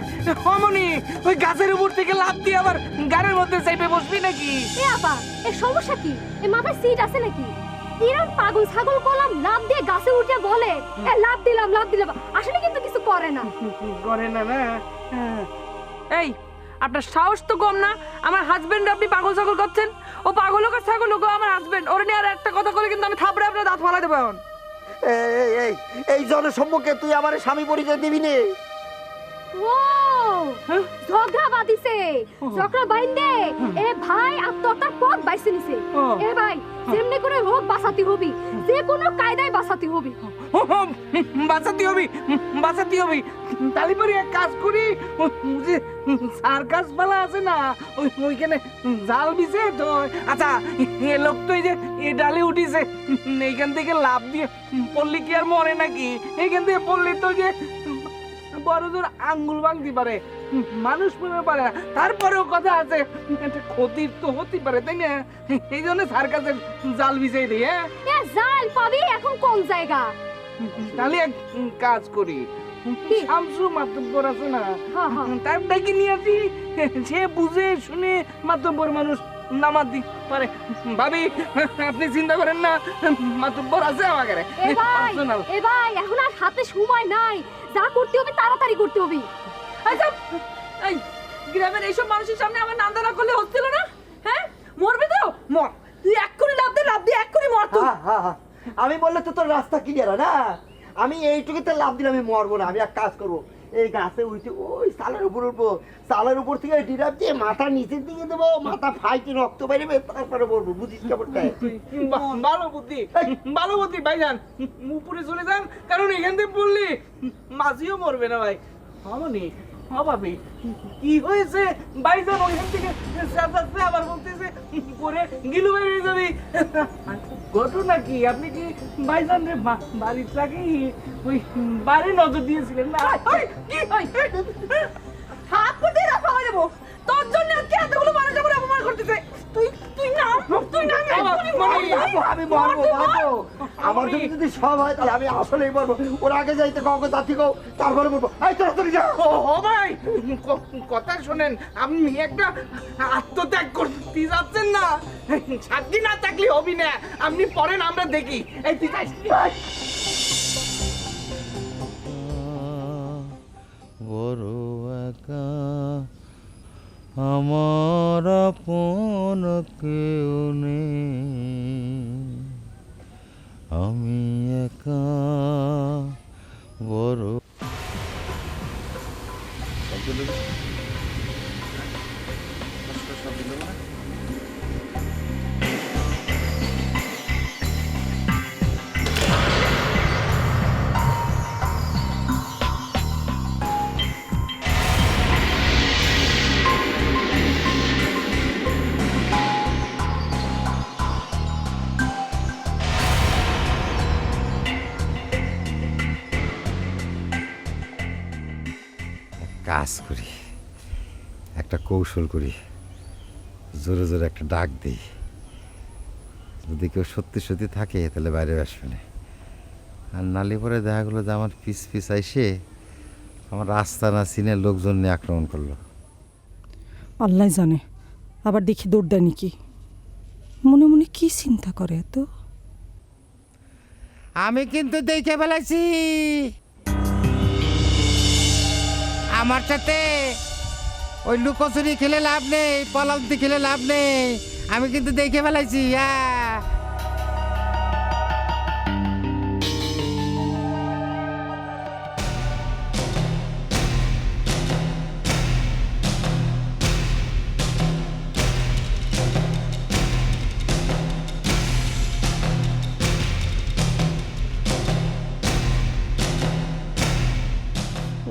অমনি ওই গাছের উপর থেকে লাফ দিয়ে আবার গাড়ির মধ্যে চাইপে বসবি নাকি? এ আপা, এর সমস্যা কি? এ মাথায় সিট আছে নাকি? এরকম পাগল ছাগল কলাম লাভ দিয়ে গাছে উঠে বলে এ লাভ দিলাম, আসলে কিন্তু কিছু করে না। করে না না। এই আপনার সাহস তো কম না? আমার হাজবেন্ড আপনি পাগল ছাগল করছেন। ও পাগল হোক আর ছাগল হোক, আমার হাজবেন্ড। ওরে নিয়ে আর একটা কথা বলে কিন্তু আমি থাপড়ে আপনার দাঁত ফালাই দেবো এখন। এই জনসম্মুখে তুই আমার স্বামী পরিচয় দিবি নে? ও ঝগড়া বাঁধিছে, ঝগড়া বাইন্দে এ ভাই আত্মহত্যার পথ বাইছে নিছে। এ ভাই, যেমনি করে হোক বাঁচাতে হবি, যে কোনো কায়দায় বাঁচাতে হবি। বাঁচাতে হবি। তালি পরে এক কাজ করি, যে সার্কাস পালা আছে না, ওইখানে জাল বিছে তো। আচ্ছা, এ লোক তো এই যে এ ডালে উঠিছে, এইখান থেকে লাভ দিয়ে পড়লে কি আর মরে নাকি? এইখান থেকে পড়লে তো যে বড় জোর আঙ্গুল ভাঙতে পারে, মানুষ মনে পারে না। তারপরেও কথা আছে, একটা ক্ষতির তো হতে পারে, তাই না? এই জন্য সার্কাসের জাল বিছাই দিই। হ্যাঁ, এ জাল পাবি এখন কোন জায়গা? তাহলে এক কাজ করি, শামসু মাতব্বর আছে না, হ্যাঁ, হ্যাঁ। তার ডাকি নিয়ে আসি, সে বুঝে শুনে মাতব্বর মানুষ নামাজ দি পারে। ভাবি, আপনি চিন্তা করেন না, মাতব্বর আছে আমাকে পার্সোনাল। এ ভাই, এখন আর হাতে সময় নাই, যা করতে হবে তাড়াতাড়ি করতে হবে। আচ্ছা, এই গ্রামের এইসব মানুষের সামনে আমার নান্দা না করলে হচ্ছিল না? হ্যাঁ, মরবে তো মর। তুই এক্ষুনি লাভ দিয়ে এক্ষুনি মর তুই। আমি বললে তো তোর রাস্তা ক্লিয়ার না। আমি এইটুকুতে লাভ দিলে আমি মরবো না। আমি এক কাজ করবো, এই গাছে উঠে ওই সালের উপর উঠবো, সালের উপর থেকে ডিরাপ দিয়ে মাথা নিচের দিকে দেবো, মাথা ফাইটে রক্ত বেরোবে, তারপরে বলবো। বুঝিস কেমনটা? ভালো বুদ্ধি ভাইজান, উপরে চলে যান, কারণ এখান থেকে পড়লে মাঝিও মরবে না ভাই। মামনি, ভাবি, কি হয়েছে ভাইজান? ওইখান থেকে চেঁচাচ্ছে, আবার বলতেছে পরে গিলু বেরিয়ে যাবি। ঘটনা কি? আপনি কি ভাইজান রে বাড়ির থাকি ওই বাড়ি নজর দিয়েছিলেন না? হাত করতে রাখা হয়ে যাবো। তোর জন্য আজকে এতগুলো মানুষ আমার অপমান করতেছে। তুই না আমি মরবো। আমার যদি সব হয় তাহলে আমি আসলেই মরবো। ওর আগে যাইতে কাউকে যাচ্ছি গো, তারপরে বলবো এই তাড়াতাড়ি যা। ও ভাই, কথা শোনেন, আপনি একটা আত্মত্যাগ করতে যাচ্ছেন না, সাক্ষী না থাকলে হবি না। আপনি পড়েন, আমরা দেখি। এই তুই যাস। বড় একা, আমার আপন কেউ নেই। আমি একা, বড়। করি, একটা কৌশল করি, জোরে জোরে একটা ডাক দিই। যদি কেউ সত্যি সত্যি থাকে তাহলে বাইরে আসবে না, আর নালি পরে দেখা গেলো যে আমার পিস পিস আইসে আমার রাস্তা না চিনে লোকজন নিয়ে আক্রমণ করলো। আল্লাহ জানে আবার দেখি দৌড় দেয় নাকি, মনে মনে কি চিন্তা করে এত। আমি কিন্তু দেখে ফেলাইছি, আমার সাথে ওই লুকোচুরি খেলে লাভ নেই, পলান্তি খেলে লাভ নেই, আমি কিন্তু দেখে ফেলাইছি।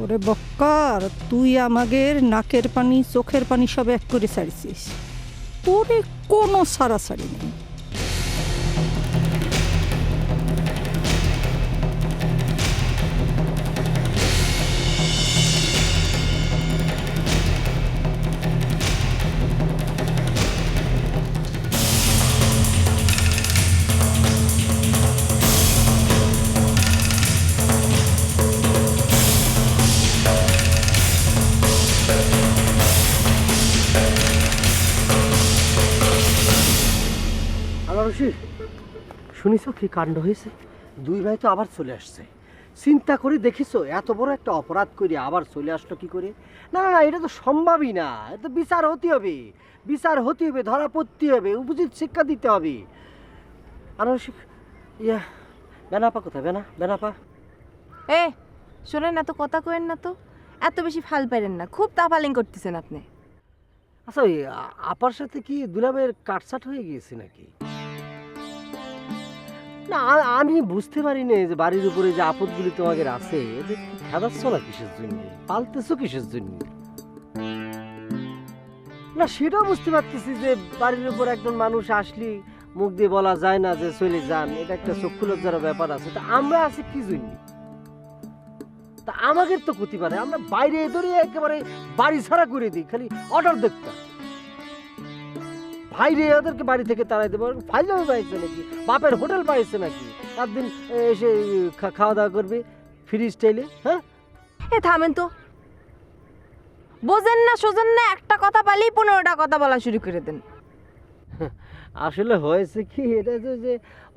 ওরে বক্কার, তুই আমাদের নাকের পানি চোখের পানি সব এক করে ছাড়ছিস, তোরে কোনো সারাসারি নেই। আনারসি, শুনিস কি কাণ্ড হয়েছে? দুই ভাই তো আবার চলে আসছে। চিন্তা করে দেখিছো, এত বড় একটা অপরাধ করে আবার চলে আসলো কি করে? না না না, এটা তো সম্ভবই না। এটা বিচার হতে হবে, বিচার হতে হবে, ধরা পড়তে হবে, উপযুক্ত শিক্ষা দিতে হবে। আনারসি, ইয়া বেনাপা কোথায়? বেনাপা এ শোনেন, এত কথা কইেন না তো, এত বেশি ফাল পারেন না, খুব তাফালিং করতেছেন আপনি। আচ্ছা, ওই আপার সাথে কি দুলাবের কাটসাট হয়ে গিয়েছে নাকি? না, আমি বুঝতে পারি না যে বাড়ির উপরে যে আপদগুলি তোমাদের আছে, এদের খেদাচ্ছ না কিসের জন্য, পালতেছো কিসের জন্য? না, সেটাও বুঝতে পারতেছি যে বাড়ির উপর একজন মানুষ আসলি মুখ দিয়ে বলা যায় না যে চলে যান, এটা একটা চক্ষু লজ্জার ব্যাপার আছে। তা আমরা আছি কি জন্য? তা আমাদের তো ক্ষতি পারে, আমরা বাইরে ধরে একেবারে বাড়ি ছাড়া করে দিই, খালি অর্ডার দেখতাম বাইরে ওদেরকে বাড়ি থেকে তাড়াই দেবো। ফাইলেও পাইছে নাকি, বাপের হোটেল পাইছে নাকি, তার দিন এসে খাওয়া দাওয়া করবে ফ্রি স্টাইলে? হ্যাঁ, এ থামেন তো, বোঝেন না সোজেন না, একটা কথা পালেই 15টা কথা বলা শুরু করে দেন। আসলে হয়েছে কি, এটা যে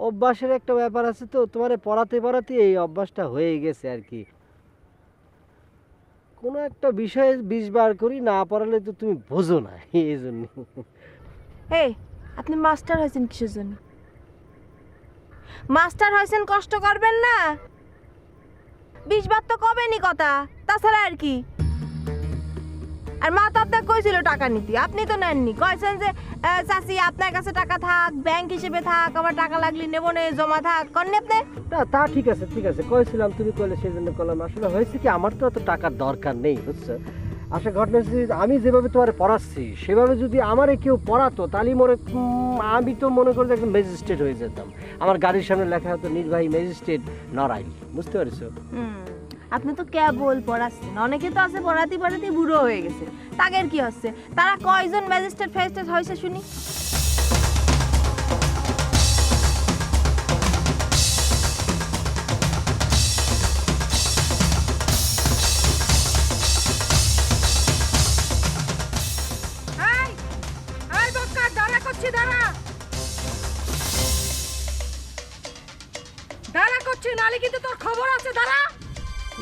অভ্যাসের একটা ব্যাপার আছে, তো তোমার পড়াতে পড়াতে এই অভ্যাসটা হয়ে গেছে আর কি। কোনো একটা বিষয়ে 20 বার করি, না পড়ালে তো তুমি বোঝো না, এই জন্য। এই আপনি মাস্টার হয়েছেন কিসের জন্য? মাস্টার হয়েছেন কষ্ট করবেন না, 20 বার তো কবেনি কথা, তাছাড়া আর কি। আর মা তো আপনাকে কইছিল টাকা নিতে, আপনি তো নেননি। কইছেন যে চাচি আপনার কাছে টাকা থাক, ব্যাংক হিসেবে থাক, আবার টাকা লাগলে নেবো না, জমা থাক, করেন আপনি? না, তা ঠিক আছে কইছিলাম, তুমি কইলে সেই জন্য করলাম। আসলে হয়েছে কি, আমার তো অত টাকার দরকার নেই, বুঝছো? আসলে ঘটনা হচ্ছে, আমি যেভাবে তোমার পড়াচ্ছি সেভাবে যদি আমারে কেউ পড়াতো, তাহলে আমি তো মনে করি একজন ম্যাজিস্ট্রেট হয়ে যেতাম। আমার গাড়ির সামনে লেখা হতো নির্বাহী ম্যাজিস্ট্রেট নড়াইল, বুঝতে পারছো? আপনি তো কেবল পড়াচ্ছেন, অনেকে তো আছে পড়াতে পড়াতে বুড়ো হয়ে গেছে, তাদের কি হচ্ছে? তারা কয়জন ম্যাজিস্ট্রেট ফেস্টেট হয়েছে শুনি?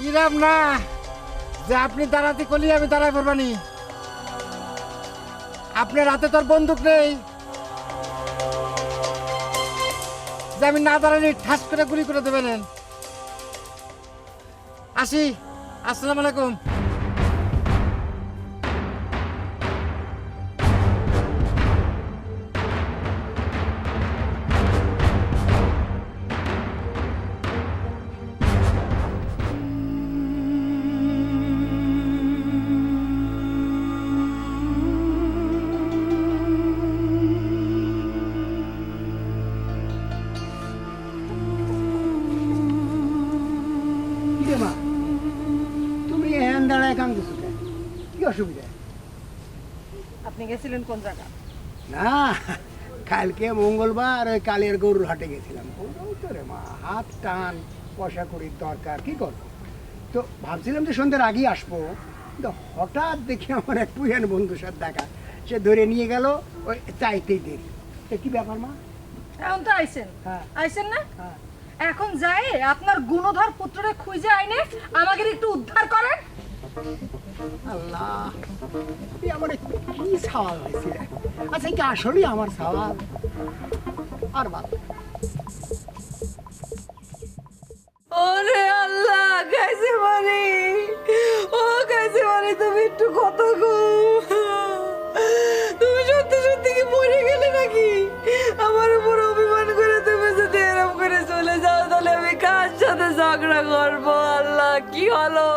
ইরাম না যে আপনি দাঁড়াতে করলি আমি দাঁড়াই পড়বানি। আপনার হাতে তোর বন্দুক নেই যে আমি না দাঁড়ানি ঠাস করে গুলি করে দেবেন। আসি, আসসালামু আলাইকুম। তুমি এন আপনি গেছিলেন কোন জায়গা? না, কালকে মঙ্গলবার ওই কালের গরুর হাটে গেছিলাম। ওই তো রে মা, হাত টান, পয়সা কড়ির দরকার, কি করবো? তো ভাবছিলাম যে সন্ধ্যার আগেই আসবো, কিন্তু হঠাৎ দেখি আমার এক পুরান বন্ধুর সাথে দেখা, সে ধরে নিয়ে গেল ওই চাইতেই দেরি। তো কি ব্যাপার মা? এখন তো আইছেন, হ্যাঁ। আইছেন না? হ্যাঁ। এখন যাই আপনার গুণধর পুত্ররে খুঁজে আইনে আমাকে একটু উদ্ধার করেন। আল্লাহ, তুই আমার কি সওয়াল হয়েছিল? আচ্ছা, কি আসলেই আমার সওয়াল? আর বাদ। ওরে আল্লাহ, গাইছে মারি, ও গাইছে মারি, তুমি একটু কথা গো। তুমি সত্যি সত্যি কি মরে গেলে নাকি? আমার উপর অভিমান করে তুমি যদি এরকম করে চলে যাও, তাহলে আমি কার সাথে ঝগড়া করবো? আল্লাহ, কি হলো?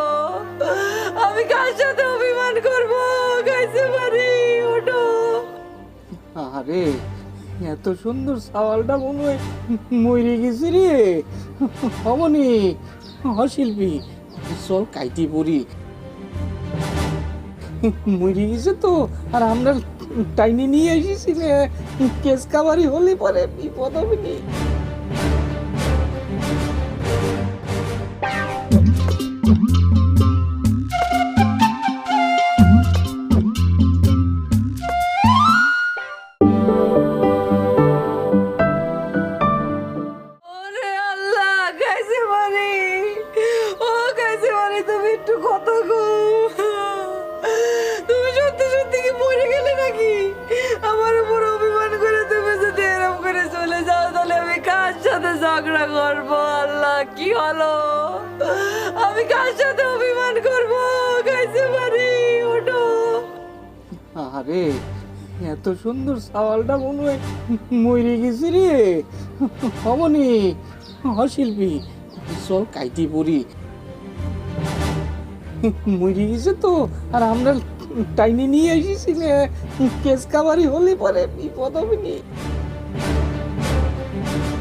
আমি কার সাথে অভিমান করবো? গাইছে মারি, ওঠো। আরে এত সুন্দর সাওয়ালটা মনে হয় মরে গেছে রে। অমনি শিল্পী, চল কাইটি পড়ি। মরে গেছে তো, আর আমরা টাইনে নিয়ে এসেছি রে, কেস কাবারি হলে পরে বিপদ হবে নি। ওরে আল্লাহ, গাইছে মারি, ও গাইছে মারি, তুমি একটু কথা গো। তুমি সত্যি সত্যি কি মরে গেলে নাকি? আমার উপর অভিমান করে তুমি যদি এরকম করে চলে যাও, তাহলে আমি কার সাথে ঝগড়া করবো? আল্লাহ, কি হলো? আমি কার সাথে অভিমান করবো? গাইছে মারি, ওঠো। আরে এত সুন্দর সাওয়ালটা মনে হয় মরে গেছে রে। অমনি শিল্পী, চল কাইটি পড়ি। মরে গেছে তো, আর আমরা টাইনে নিয়ে এসেছি রে, কেস কাবারি হলে পরে বিপদ হবে নি।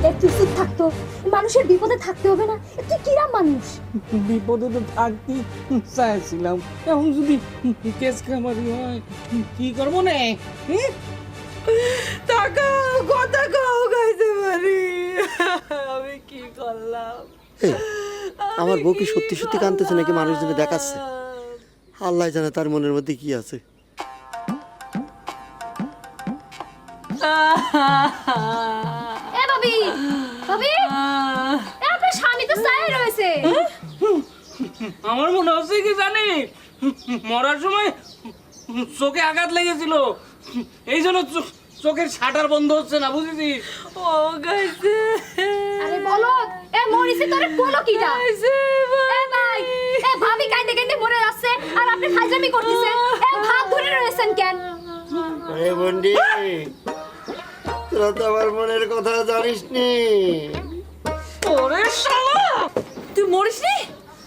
একটু চুপ থাকতো, মানুষের বিপদে থাকতে হবে না। তুই কিরা মানুষ? বিপদে তো থাকতে চাইছিলাম, এখন যদি কেস কাবারি হয় কি করবো না? তাকাও, কথা কও, গাইছে মারি, আমি কি করলাম? এই, আমার বউ কি সত্যি সত্যি কাঁদতেছে নাকি মানুষজনে দেখাচ্ছে? আল্লাহ জানে তার মনের মধ্যে কি আছে। এ ভাবি, ভাবি, এ আপনার স্বামী তো চাই রয়েছে। আমার মনে হচ্ছে কি জানি, মরার সময় চোখে আঘাত লেগেছিল, এই জন্য চোখের শাটার বন্ধ হচ্ছে না, বুঝেছিস? ও গাইছে, আরে বলো, এ মরিছে তোরে বলো কিটা? গাইছে এ ভাই, এ ভাবি কাইতে কাইতে মরে যাচ্ছে আর আপনি ফাইজলামি করতেছেন। এ ভাব ধরে রয়েছেন কেন? আরে বন্ডি, তোরা তো আমার মনের কথা জানিস নি। ওরে শালা, তুই মরিসনি?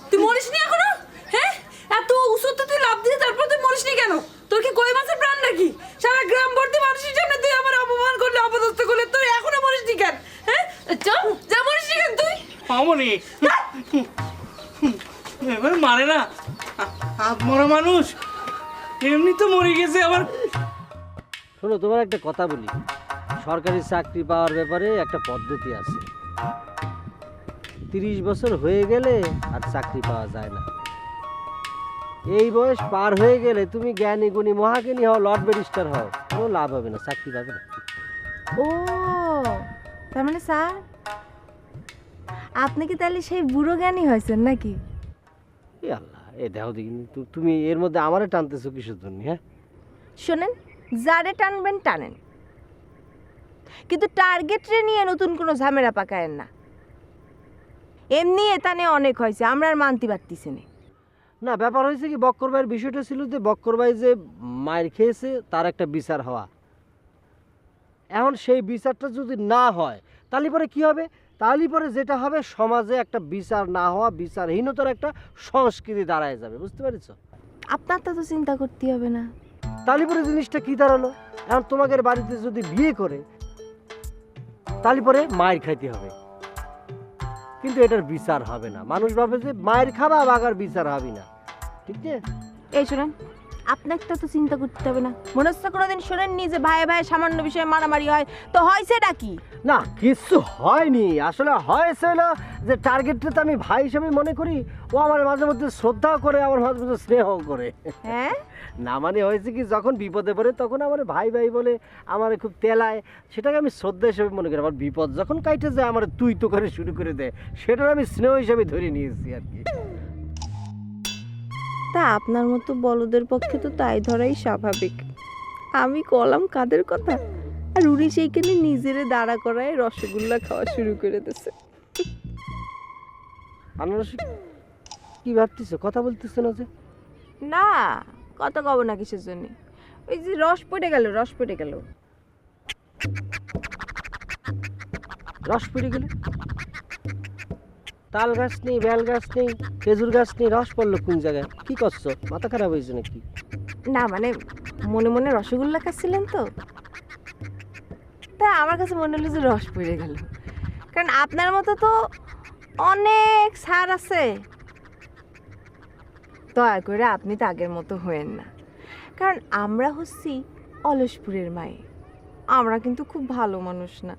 তুই মরিসনি এখনো? হ্যাঁ, এত উঁচুতে তুই লাফ দিয়ে তারপর তুই মরিসনি কেন? তোর কি কই মাছের প্রাণ নাকি? সারা গ্রাম ভর্তি মানুষের সামনে তুই আমার অপমান করলে, অপদস্থ করলে, তুই এখনো মরিসনি কেন? হ্যাঁ, চল, যা মরিসনি কেন তুই? মামনি এবার মারে না, হাত মরা মানুষ এমনি তো মরে গেছে আবার। শোনো, তোমার একটা কথা বলি, সরকারি চাকরি পাওয়ার ব্যাপারে একটা পদ্ধতি আছে। 30 বছর হয়ে গেলে আর চাকরি পাওয়া যায় না। এই বয়স পার হয়ে গেলে তুমি জ্ঞানী গুণী মহাজ্ঞানী হও, লর্ড ব্যারিস্টার হও, কোনো লাভ হবে না, চাকরি পাবে না। ও, তার মানে স্যার আপনি কি তাহলে সেই বুড়ো জ্ঞানী হয়েছেন নাকি? এ আল্লাহ, এ দেখো দেখিনি, তুমি এর মধ্যে আমারে টানতেছো কিসের জন্য? হ্যাঁ, শোনেন, যারে টানবেন টানেন, কিন্তু টার্গেটরে নিয়ে নতুন কোনো ঝামেলা পাকায়েন না। এমনি এতানে অনেক হয়েছে, আমরা আর মানতে পারতেছি না। না, ব্যাপার হয়েছে কি, বক্কর ভাইয়ের বিষয়টা ছিল যে বক্কর ভাই যে মায়ের খেয়েছে তার একটা বিচার হওয়া। এখন সেই বিচারটা যদি না হয় তাহলে পরে কি হবে? তাহলে পরে যেটা হবে, সমাজে একটা বিচার না হওয়া, বিচারহীনতার একটা সংস্কৃতি দাঁড়ায় যাবে, বুঝতে পারছ? আপনার তো চিন্তা করতে হবে না। তাহলে পরে জিনিসটা কি দাঁড়ালো, এখন তোমাদের বাড়িতে যদি বিয়ে করে তাহলে পরে মায়ের খাইতে হবে, কিন্তু এটার বিচার হবে না। মানুষ ভাবে যে মায়ের খাবা বাগার বিচার হবে না, ঠিক আছে? এই শোনেন, আপনারটা তো চিন্তা করতে হবে না। মনে হচ্ছে কোনোদিন শোনেননি যে ভাই ভাই সামান্য বিষয়ে মারামারি হয়? তো হয়েছেটা কি? না কিছু হয়নি, আসলে হয়েছে না যে টার্গেটটা তো আমি ভাই হিসেবে মনে করি, ও আমার মাঝে মধ্যে শ্রদ্ধাও করে, আমার মাঝে মধ্যে স্নেহও করে। হ্যাঁ না মানে হয়েছে কি, যখন বিপদে পড়ে তখন আমার ভাই ভাই বলে আমার খুব তেলায়, সেটাকে আমি শ্রদ্ধা হিসেবে মনে করি। আমার বিপদ যখন কাইটে যায় আমার তুই তো করে শুরু করে দেয়, সেটার আমি স্নেহ হিসেবে ধরে নিয়েছি আর কি। তা আপনার মতো বলদের পক্ষে তো তাই ধরাই স্বাভাবিক। আমি কলাম কাদের কথা, আর উনি সেইখানে নিজেরে দাঁড়া করায় রসগোল্লা খাওয়া শুরু করে দিয়েছে। আনারস কি ভাবতেছো, কথা বলতেছো না যে? না কথা কব না কিসের জন্য, ওই যে রস পড়ে গেল, রস পড়ে গেল। রস পড়ে গেল? তাল গাছ নেই, বেল গাছ নেই, খেজুর গাছ নেই, রস পড়লো কোন জায়গায়? কি করছো, মাথা খারাপ হয়েছে নাকি? না মানে মনে মনে রসগোল্লা খাচ্ছিলেন তো, তা আমার কাছে মনে হলো যে রস পড়ে গেল। কারণ আপনার মতো তো অনেক সার আছে, দয়া করে আপনি তো আগের মতো হয়েন না। কারণ আমরা হচ্ছি অলসপুরের মায়ে, আমরা কিন্তু খুব ভালো মানুষ না।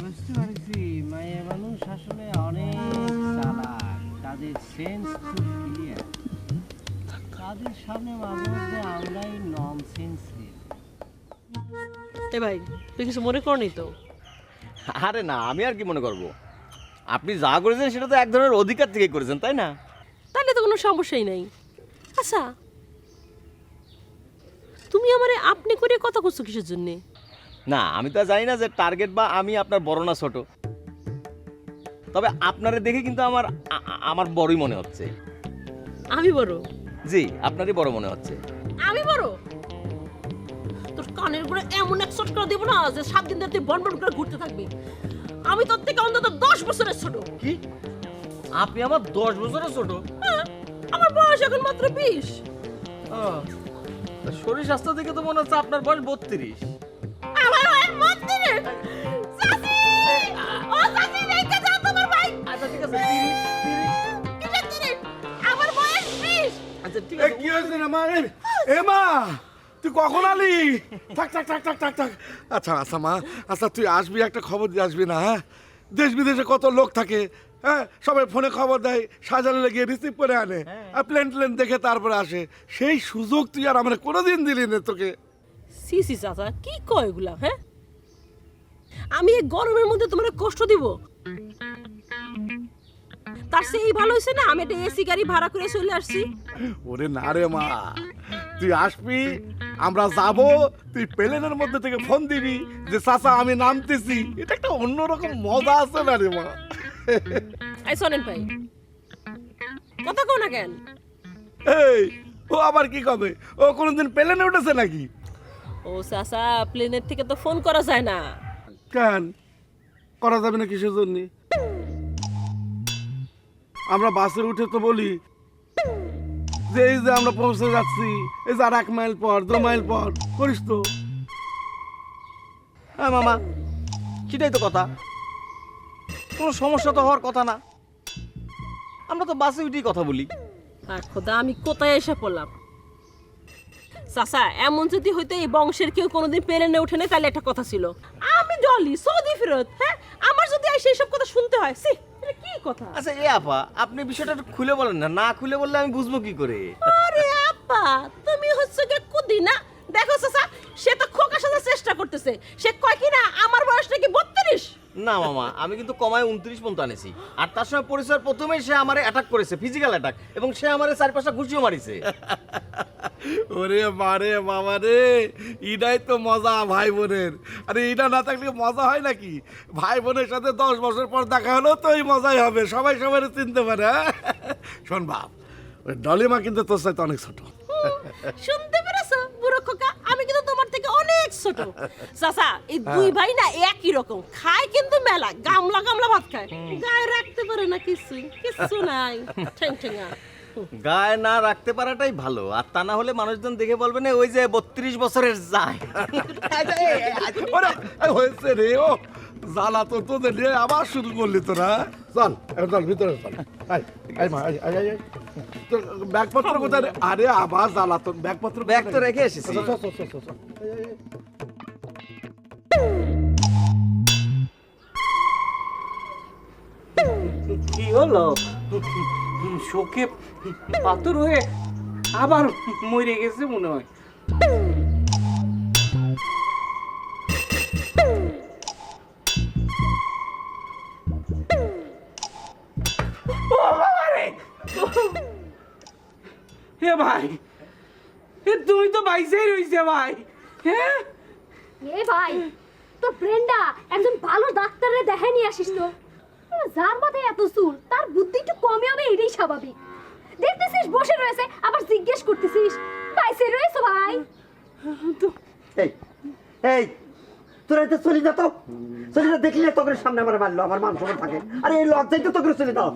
বুঝতে পারছি, মায়ের মানুষ আসলে অনেক চালাক, তাদের সেন্স খুব ক্লিয়ার। তাদের সামনে মাঝে মধ্যে আমরাই নন সেন্স। এ ভাই, তুই কিছু মনে করনি তো? আরে না, আমি আর কি মনে করব, আপনি যা করেছেন সেটা তো এক ধরনের অধিকার থেকে করেছেন, তাই না? তাহলে তো কোনো সমস্যাই নাই। আচ্ছা, তুমি আমারে আপনি করে কথা করছো কিসের জন্যে? না, আমি তো আর জানি না যে টার্গেট বা আমি আপনার বড় না ছোট, তবে আপনারে দেখে কিন্তু আমার বড়ই মনে হচ্ছে। আমি বড়? জি, আপনারই বড় মনে হচ্ছে। আমি বড়? তোর কানের গুঁড়ে এমন এক শট করে দেবো না যে 7 দিন ধরে তুই বন বন করে ঘুরতে থাকবি। আমি তোর থেকে অন্তত 10 বছরের ছোট। কি? আপনি আমার 10 বছরের ছোট? হ্যাঁ, আমার বয়স এখন মাত্র 20। শরীর স্বাস্থ্য দেখে তো মনে হচ্ছে আপনার বয়স 32। আমার বয়স 32? চাচি! ও চাচি, দেখে যাও তোমার ভাই। আচ্ছা ঠিক আছে, 30। কিসের 30? আমার বয়স 20। আচ্ছা ঠিক এ আছে। কি হয়েছে রে মা? এ মা, তুই কখন আলি? থাক থাক থাক থাক থাক থাক। আচ্ছা আচ্ছা মা, আচ্ছা তুই আসবি, একটা খবর দিয়ে আসবি না? হ্যাঁ, দেশ বিদেশে কত লোক থাকে, হ্যাঁ, সবাই ফোনে খবর দেয়, সাজালে গিয়ে রিসিভ করে আনে, আর প্লেন প্লেন দেখে তারপরে আসে। সেই সুযোগ তুই আর আমরা কোনোদিন দিলি না তোকে। সি সি চাচা, কি কয় এগুলা? হ্যাঁ, আমি এই গরমের মধ্যে তোমার কষ্ট দিব? তার সেই ভালো হয়েছে না আমি একটা এসি গাড়ি ভাড়া করে চলে আসছি। ওরে না রে মা, তুই আসবি, আমরা যাব, তুই প্লেনের মধ্যে থেকে ফোন দিবি যে চাচা আমি নামতেছি, এটা একটা অন্যরকম মজা আছে না রে মা? এই শোনেন ভাই, কথা কও না কেন? এই, ও আবার কি কবে? ও কোনোদিন প্লেনে উঠেছে নাকি? ও চাচা, প্লেনের থেকে তো ফোন করা যায় না। কেন করা যাবে না, কিসের জন্য? আমরা বাসে উঠে তো বলি যে এই যে আমরা পৌঁছে যাচ্ছি, এই যে আর 1 মাইল পর 2 মাইল পর, করিস তো? হ্যাঁ মামা, সেটাই তো কথা, কোনো সমস্যা তো হওয়ার কথা না, আমরা তো বাসে উঠেই কথা বলি। আর খোদা, আমি কোথায় এসে পড়লাম? চাচা, এমন যদি হইতো এই বংশের কেউ কোনোদিন প্লেনে উঠে নেই তাহলে একটা কথা ছিল, আমি ডলি সৌদি ফেরত। হ্যাঁ, আমার যদি সেই সব কথা শুনতে হয়, সি, এটা কি কথা? আচ্ছা এ আপা, আপনি বিষয়টা একটু খুলে বলেন না, না খুলে বললে আমি বুঝবো কি করে? আরে আপা, তুমি হচ্ছে কে কুদি না? দেখো চাচা, সে তো খোকা সাজার চেষ্টা করতেছে। সে কয় কি না আমার বয়স নাকি 32। না মামা, আমি কিন্তু কমায় 29 পর্যন্ত আনেছি, আর তার সঙ্গে পরিচয়ের প্রথমেই সে আমারে অ্যাটাক করেছে, ফিজিক্যাল অ্যাটাক, এবং সে আমারে 4-5টা ঘুষিও মারিছে। ওরে মারে বাবা রে, ইডাই তো মজা ভাই বোনের। আরে এটা না থাকলে মজা হয় নাকি? ভাই বোনের সাথে 10 বছর পর দেখা হলো তো এই মজাই হবে, সবাই সবাই চিনতে পারে। শোন বাপ, ওই ডলিমা কিন্তু তোর সাথে অনেক ছোট। শুনতে পেরেছো বুড়ো খোকা, আমি কিন্তু তোমার থেকে অনেক ছোট। চাচা, এই দুই ভাই না একই রকম, খায় কিন্তু মেলা, গামলা গামলা ভাত খায়, গায়ে রাখতে পারে না কিছু নাই, ঠেং ঠেঙ্গা। গায়ে না রাখতে পারাটাই ভালো, আর তা না হলে মানুষজন দেখে বলবে না ওই যে 32 বছরের যায়। ওরে, হয়েছে রে, ও জ্বালা তো তোদের নিয়ে আবার শুরু করলি তোরা। চল এখন চল ভিতরে চল। আয় আয় মা আয় আয় আয়। তোর ব্যাগপত্র কোথায় রে? আরে আবার জ্বালাতন, ব্যাগপত্র ব্যাগ তো রেখে এসেছি। চল, চল, চল, চল, চল, চল। আয়, আয়, আয়। কি হলো? শোকে পাথর হয়ে আবার মরে গেছে মনে হয়। ও বাবা রে! হে ভাই, তুমি তো বাইসেই রইছে ভাই। হ্যাঁ এ ভাই, তো ব্রেন্ডা একজন ভালো ডাক্তারে দেখাই নিয়ে আসিস তো। যার মাথায় এত চুল, তার বুদ্ধি একটু কমে হবে, এটাই স্বাভাবিক। দেখতেছিস বসে রয়েছে, আবার জিজ্ঞেস করতেছিস বাইসে রয়েছে ভাই। এই এই তোরা তো চলে যা, তো চলে যা। দেখলি না তোকে সামনে আমার মারলো, আমার মান সম্মান থাকে। আরে এই লজ্জাই তো তোকে চলে যাও,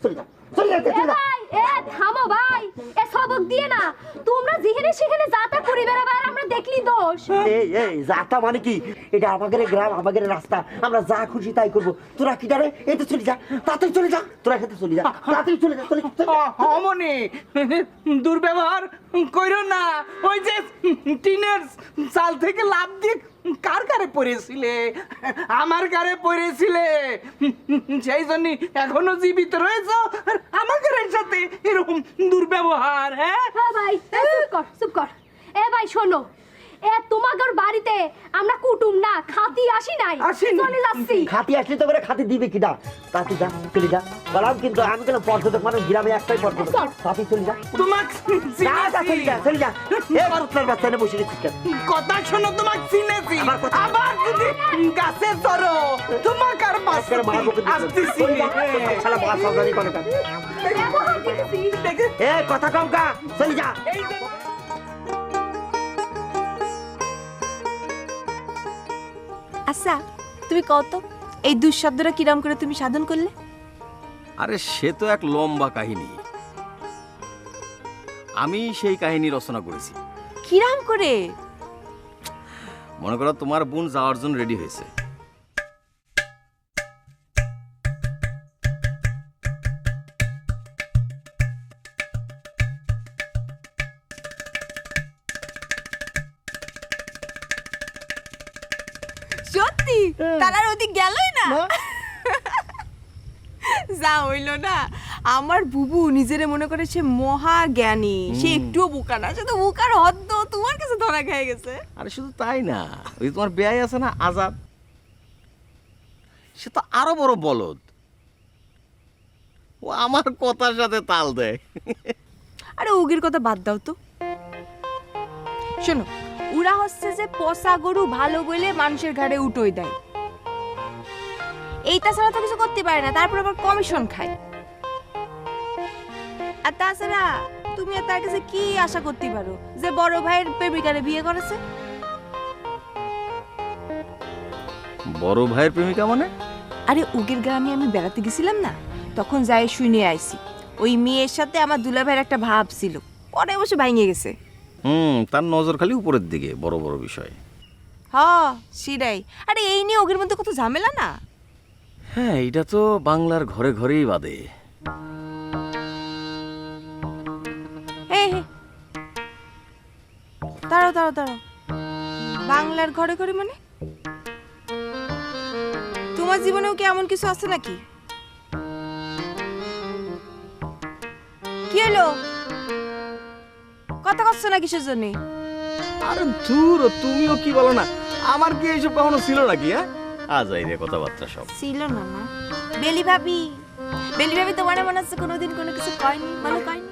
চলে যা, চলে যা, এ চলে যা। ভাই, এ থামো ভাই, এ সবক দিয়ে না। তোমরা যেখানে সেখানে যাতা করে বেড়াবে, আর আমরা দেখলি দোষ। এই এই যাতা মানে কি? এটা আমাদের গ্রাম, আমাদের রাস্তা, আমরা যা খুশি তাই করবো। তোরা কি জানে? এই তো চলে যা, তাড়াতাড়ি চলে যা, তোরা খেতে চলে যা, তাড়াতাড়ি চলে যা, চলে যা। অমনি দুর্ব্যবহার কইরো না। ওই যে টিনের চাল থেকে লাফ দিয়ে কার গারে পড়েছিলে? আমার গারে পড়েছিলে। সেই জন্য এখনো জীবিত রয়েছ, আর আমার গারের সাথে এরকম দুর্ব্যবহার। হ্যাঁ হ্যাঁ ভাই, এ চুপ কর, চুপ কর। এ ভাই শোনো, এ তোমাদের বাড়িতে আমরা কুটুম না, খাতি আসি নাই, আসিনি। চলে যাচ্ছি। খাতি আসলে তো করে খাতি দিবে কিনা? তাতে যা, চলে যা। বললাম কিন্তু আমি কেন পর্যটক মানুষ, গ্রামে একটাই পর্যটক। তাতে চলে যা, তোমাকে যা, যা, চলে যা, চিনেছি। চলে যা। এ বাচ্চার বাচ্চা এনে বসে গেছিস কেন? কথা শোনো, তোমাকে চিনেছি। আমার কথা- আবার যদি গাছে চড়ো, তোমাকে আর বাঁচতে আজকের মার মুখে দিতে- আসতেছি। চলে যা, শালা বাস সাবধানি করে কাজ। ব্যবহার দেখেছি। এ কথা কম কা, চলে যা। এই যে আচ্ছা তুমি কত এই দুঃশব্দটা কিরাম করে তুমি সাধন করলে? আরে সে তো এক লম্বা কাহিনী। আমি সেই কাহিনী রচনা করেছি। কিরাম করে? মনে করো তোমার বোন যাওয়ার জন্য রেডি হয়েছে। সত্যি তারা ওদিক গেলই না? যা হইল না, আমার বুবু নিজেরে মনে করে সে মহা জ্ঞানী, সে একটুও বোকা না, সে তো বোকার হদ্দ তোমার কাছে ধরা খেয়ে গেছে। আরে শুধু তাই না, ওই যে তোমার বেয়াই আছে না আজাদ, সে তো আরো বড় বলদ। ও আমার কথার সাথে তাল দেয়। আরে ওগের কথা বাদ দাও তো। শোনো, ওরা হচ্ছে যে পচা গরু ভালো বলে মানুষের ঘাড়ে উঠোই দেয়, এই তাছাড়া তো কিছু করতে পারে না, তারপর আবার কমিশন খায়। আর তাছাড়া তুমি আর তার কাছে কি আশা করতে পারো যে বড় ভাইয়ের প্রেমিকারে বিয়ে করেছে? বড় ভাইয়ের প্রেমিকা মানে? আরে উগের গ্রামে আমি বেড়াতে গেছিলাম না, তখন যাই শুনে আইছি ওই মেয়ের সাথে আমার দুলা ভাইয়ের একটা ভাব ছিল, পরে অবশ্য ভাঙিয়ে গেছে। তার নজর খালি উপরের দিকে, বড় বড় বিষয়। হ সেটাই। আরে এই নিয়ে ওগের মধ্যে কত ঝামেলা না? হ্যাঁ, এটা তো বাংলার ঘরে ঘরেই বাদে। এই হে, দাঁড়াও দাঁড়াও দাঁড়াও, বাংলার ঘরে ঘরে মানে? তোমার জীবনেও কি এমন কিছু আছে নাকি? কি হলো, কথা কচ্ছ না কিসের জন্য? আরে দূর, তুমিও কি বলো না, আমার কি এইসব কখনো ছিল নাকি? হ্যাঁ, আজাই রে কথাবার্তা সব। ছিল না না? বেলি ভাবি, বেলি ভাবি তোমার মনে হচ্ছে কোনোদিন কোনো কিছু কয়নি, মানে কয়নি?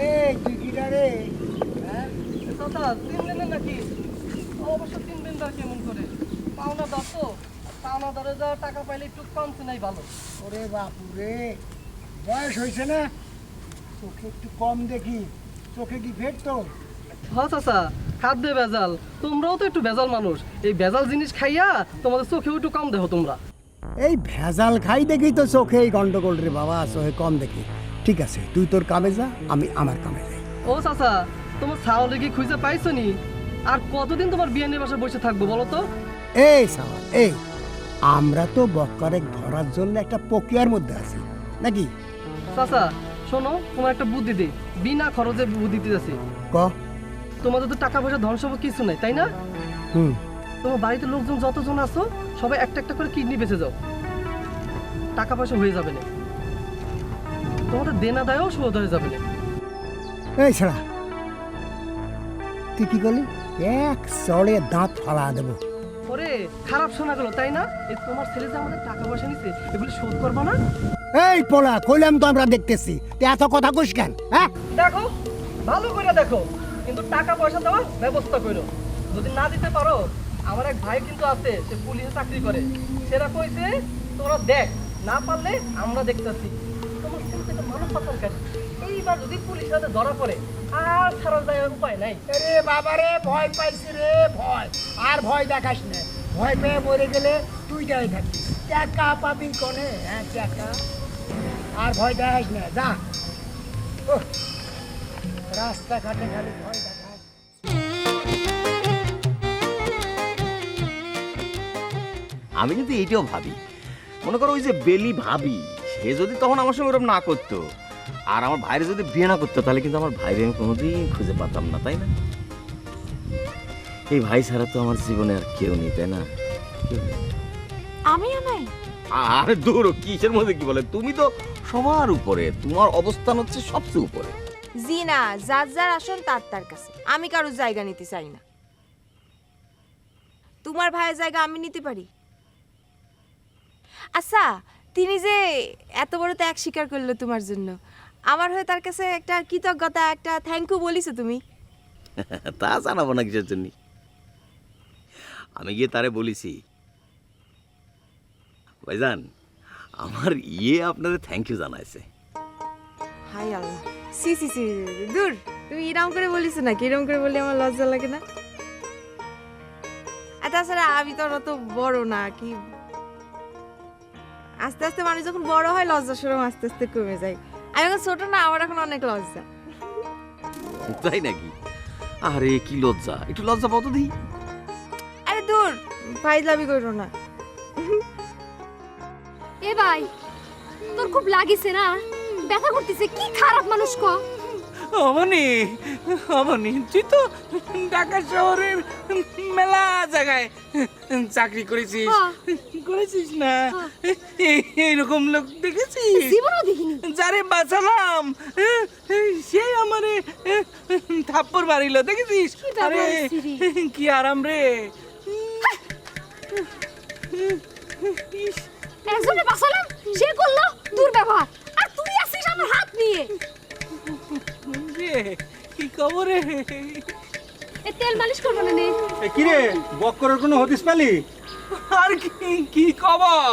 এই তুই কি রে? দাদা 3 দিনের নাকি? অবশ্য 3 দিন ধরে কেমন করে পাওনা দাও তো, পাওনা ধরে যা টাকা পাইলে একটু কমছে নাই ভালো। ওরে বাপু রে, বয়স হয়েছে না, চোখে একটু কম দেখি, চোখে কি ফেট তো? হ্যাঁ চাচা, খাদ্যে ভেজাল, তোমরাও তো একটু ভেজাল মানুষ, এই ভেজাল জিনিস খাইয়া তোমাদের চোখেও একটু কম দেখো তোমরা। এই ভেজাল খাই দেখি তো চোখে এই গন্ডগোল রে বাবা, চোখে কম দেখি। ঠিক আছে, তুই তোর কামে যা, আমি আমার কামে যাই। ও চাচা, তোমার ছাওলে কি খুঁজে পাইছো নি? আর কতদিন তোমার বিয়ে নিয়ে বাসায় বসে থাকবো বলো তো? এই সাওয়াল, এই আমরা তো বক্কারে ধরার জন্য একটা প্রক্রিয়ার মধ্যে আছি নাকি? চাচা শোনো, তোমার একটা বুদ্ধি দিই, বিনা খরচে বুদ্ধি দিতেছি। ক। তোমাদের তো টাকা পয়সা ধন সম্পদ কিছু নাই, তাই না? হুম। তোমার বাড়িতে লোকজন যতজন আছো সবাই একটা একটা করে কিডনি বেঁচে যাও, টাকা পয়সা হয়ে যাবে না, তোমাদের দেনা দায়ও শোধ হয়ে যাবে না। এই ছাড়া তুই কি করলি? এক চড়ে দাঁত ফালা দেবো। ওরে খারাপ শোনা গেল, তাই না? এই তোমার ছেলে যে আমাদের টাকা পয়সা নিছে, এগুলি শোধ করবা না? এই পোলা, কইলাম তো আমরা দেখতেছি, তুই এত কথা কইস কেন? হ্যাঁ, দেখো ভালো করে দেখো, কিন্তু টাকা পয়সা দেওয়ার ব্যবস্থা করো। যদি না দিতে পারো, আমার এক ভাই কিন্তু আছে, সে পুলিশে চাকরি করে, সেরা কইছে তোরা দেখ, না পারলে আমরা দেখতেছি। তোমার ছেলে থেকে মানুষ পাচার কেন? এইবার যদি পুলিশের হাতে ধরা পড়ে আর ছাড়া যায় উপায় নাই। রে বাবা রে, ভয় পাইছি রে, ভয়। আর ভয় দেখাস না, ভয় পেয়ে মরে গেলে তুই যাই থাকিস, টাকা পাবি কোনে? হ্যাঁ টাকা। আর ভয় দেখাস না, যা। ওহ, রাস্তাঘাটে খালি ভয় দেখাস। আমি কিন্তু এইটাও ভাবি, মনে করো ওই যে বেলি ভাবি, সে যদি তখন আমার সঙ্গে ওরকম না করতো আর আমার ভাইরে যদি বিয়ে না করতো, তাহলে কিন্তু আমার ভাইরে আমি কোনোদিন খুঁজে পাতাম না, তাই না? এই ভাই ছাড়া তো আমার জীবনে আর কেউ নেই, তাই না? আমিও নাই। আরে দূর, কিসের মধ্যে কি বলে, তুমি তো সবার উপরে, তোমার অবস্থান হচ্ছে সবচেয়ে উপরে। জি না, যার যার আসন তার তার কাছে, আমি কারোর জায়গা নিতে চাই না। তোমার ভাইয়ের জায়গা আমি নিতে পারি? আচ্ছা, তিনি যে এত বড় ত্যাগ স্বীকার করলো তোমার জন্য, আমার হয়ে তার কাছে একটা কৃতজ্ঞতা, একটা থ্যাংক ইউ বলিছো তুমি? তা জানাবো না কিসের জন্য? আমি গিয়ে তারে বলেছি, ভাইজান আমার আপনাদের থ্যাংক ইউ জানাইছে। হাই আল্লাহ, সি সি সি, দূর, তুমি এরকম করে বলিস নাকি? এরকম করে বললে আমার লজ্জা লাগে না? আর তাছাড়া আমি তো অত বড় না, কি আস্তে আস্তে মানুষ যখন বড় হয় লজ্জা সরম আস্তে আস্তে কমে যায়। আমি এখন ছোট না, আমার এখন অনেক লজ্জা। তাই নাকি? আরে কি লজ্জা, একটু লজ্জা পাও তো দিই। আরে দূর, ফাইজলামি করো না। এ ভাই, তোর খুব লাগিছে না? ব্যথা করতেছে, কি খারাপ মানুষ ক। অমনি অমনি, তুই তো ঢাকা শহরের মেলা জায়গায় চাকরি করেছিস, করেছিস না? এইরকম লোক দেখেছিস? জীবনও দেখিনি। যারে বাঁচালাম সে আমারে থাপ্পড় মারিল, দেখেছিস? আরে কি আরাম রে। একজনে বাঁচালাম, সে করলো দুর্ব্যবহার, আর তুই আসিস আমার হাত নিয়ে। কি খবর রে? এ তেল মালিশ করবো না নে। কি রে, বক্করের কোনো হদিস পেলি? আর কি খবর?